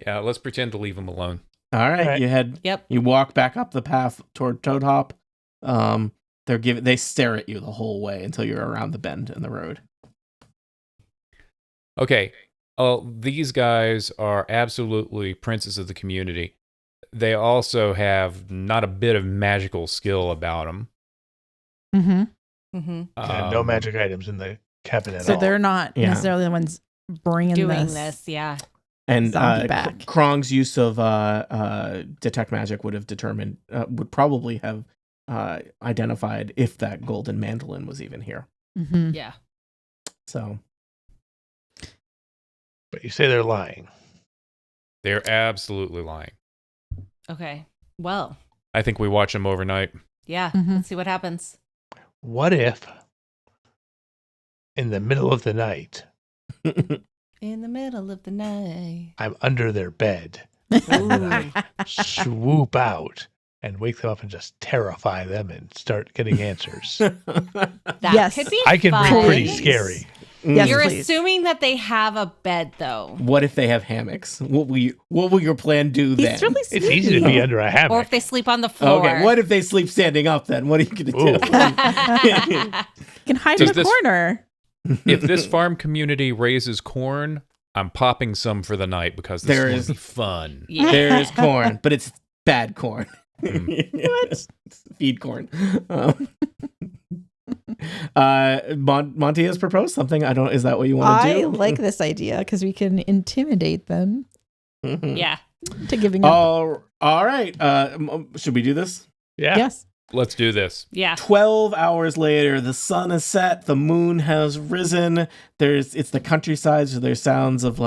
S3: Yeah, let's pretend to leave him alone.
S2: All right,
S4: Right.
S2: you head.
S5: Yep.
S2: You walk back up the path toward Toad Hop. They stare at you the whole way until you're around the bend in the road.
S3: Okay. These guys are absolutely princes of the community. They also have not a bit of magical skill about them.
S6: Mm-hmm.
S5: Mm-hmm.
S4: And no magic items in the cabin at
S6: So
S4: all.
S6: they're not
S2: Yeah.
S6: necessarily the ones bringing
S5: Doing
S6: this.
S5: yeah.
S2: And
S6: Zombie back.
S2: Krong's use of detect magic would probably have identified if that golden mandolin was even here.
S6: Mm-hmm.
S5: Yeah.
S2: So
S4: But you say they're lying.
S3: They're absolutely lying.
S5: Okay. Well,
S3: I think we watch them overnight.
S5: yeah.
S6: Mhm.
S5: Let's see what happens.
S4: What if in the middle of the night
S5: In the middle of the night.
S4: I'm under their bed,
S5: Ooh.
S4: swoop out and wake them up and just terrify them and start getting answers?
S5: That
S6: Yes.
S5: could be
S4: I can
S5: fun.
S4: be pretty scary.
S6: Yes,
S5: You're
S6: please.
S5: assuming that they have a bed, though.
S2: What if they have hammocks? What will your plan do then?
S6: He's really
S4: It's
S6: sneaky.
S4: easy to be under a hammock.
S5: Or if they sleep on the floor.
S2: Okay, what if they sleep standing up then? What are you going to do?
S6: You can hide
S3: Does
S6: in the
S3: this-
S6: corner.
S3: If this farm community raises corn, I'm popping some for the night because this
S2: There
S3: is
S2: is-
S3: gonna be fun.
S5: Yeah.
S2: There is corn, but it's bad corn.
S6: What?
S2: Feed corn. Monty has proposed something. Is that what you want to
S6: I
S2: do?
S6: like this idea because we can intimidate them
S2: Mhm.
S5: Yeah.
S6: to giving up.
S2: All right. Should we do this?
S4: Yeah.
S6: Yes.
S3: Let's do this.
S5: Yeah.
S2: 12 hours later, the sun is set, the moon has risen. It's the countryside, so there's sounds of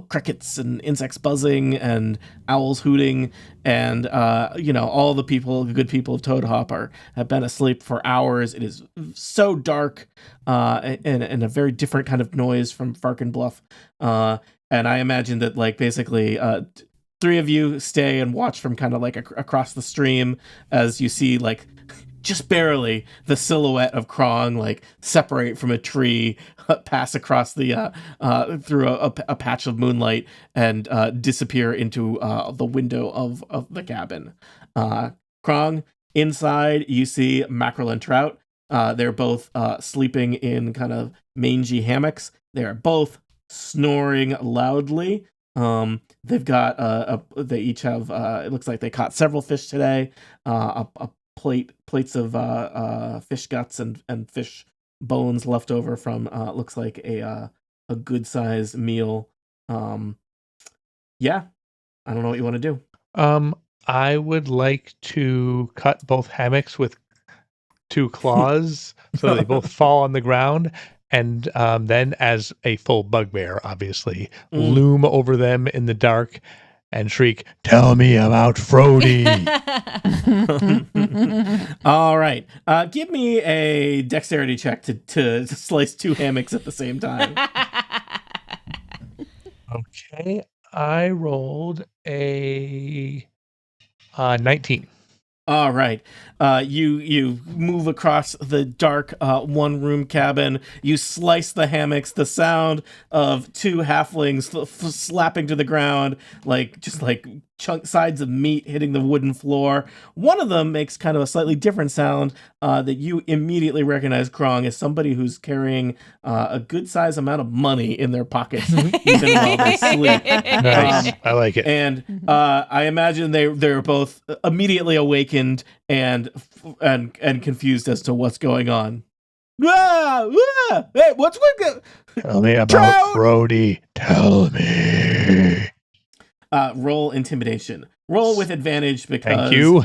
S2: crickets and insects buzzing and owls hooting, and all the good people of Toad Hop have been asleep for hours. It is so dark, and a very different kind of noise from Varkenbluff. And I imagine that basically 3 of you stay and watch from kind of across the stream as you see just barely the silhouette of Krong separate from a tree, pass across the through a patch of moonlight and disappear into the window of the cabin. Krong, inside you see Mackerel and Trout. They're both sleeping in kind of mangy hammocks. They're both snoring loudly. They've got they each have it looks like they caught several fish today, plates of fish guts and fish bones left over from looks like a good sized meal. Yeah, I don't know what you want to do.
S4: I would like to cut both hammocks with 2 claws so they both fall on the ground. And then, as a full bugbear, obviously, loom over them in the dark and shriek, "Tell me about Frody!"
S2: All right, give me a dexterity check to slice 2 hammocks at the same time.
S4: Okay, I rolled a 19.
S2: All right. You move across the dark 1-room cabin. You slice the hammocks. The sound of 2 halflings slapping to the ground, just chunk sides of meat hitting the wooden floor. One of them makes kind of a slightly different sound that you immediately recognize, Krong, as somebody who's carrying a good size amount of money in their pockets even while they sleep.
S4: Nice. I like it.
S2: And I imagine they're both immediately awakened and confused as to what's going on. Hey, what's going on?
S4: Tell me about
S2: Trout!
S4: Frody. Tell me.
S2: roll intimidation. Roll with advantage because
S4: Thank you.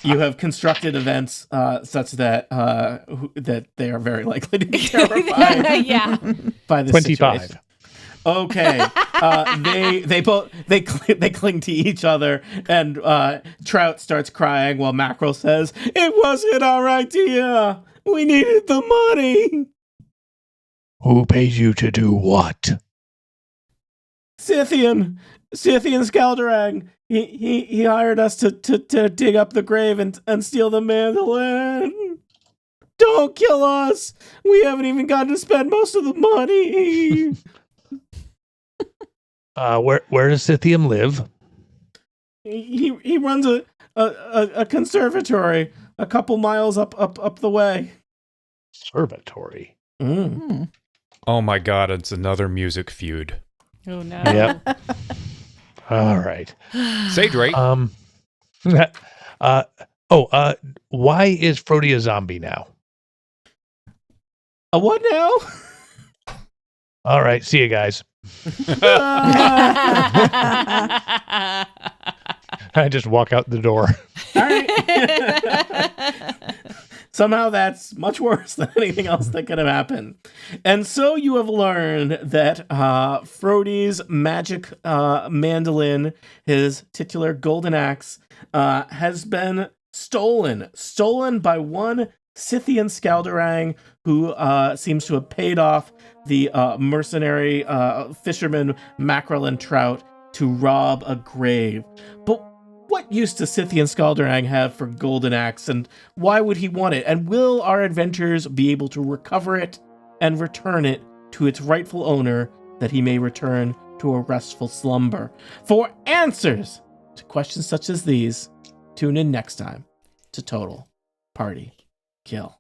S2: You have constructed events such that that they are very likely to be terrified by this
S4: 25.
S2: situation. Okay, they cling to each other, and Trout starts crying while Mackerel says, "It wasn't our idea. We needed the money."
S4: Who paid you to do what?
S2: Scythian Skaldarang. He hired us to dig up the grave and steal the mandolin. Don't kill us. We haven't even gotten to spend most of the money.
S4: Where does Scythium live?
S2: He runs a conservatory a couple miles up the way.
S4: Conservatory.
S3: Oh my God, it's another music feud.
S5: Oh no.
S4: Yep. All right.
S3: Say, Drake.
S4: Why is Frody a zombie now?
S2: A what now?
S4: All right. See you guys. I just walk out the door.
S2: All right. Somehow that's much worse than anything else that could have happened. And so you have learned that Frody's magic mandolin, his titular golden axe, has been stolen by one Scythian Skaldarang who seems to have paid off the mercenary fisherman Mackerel and Trout to rob a grave. But what use does Scythian Skaldarang have for golden axe, and why would he want it? And will our adventurers be able to recover it and return it to its rightful owner, that he may return to a restful slumber? For answers to questions such as these, tune in next time to Total Party Kill.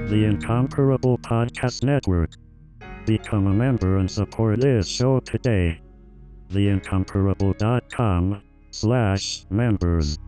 S7: The Incomparable Podcast Network. Become a member and support this show today. theincomparable.com/members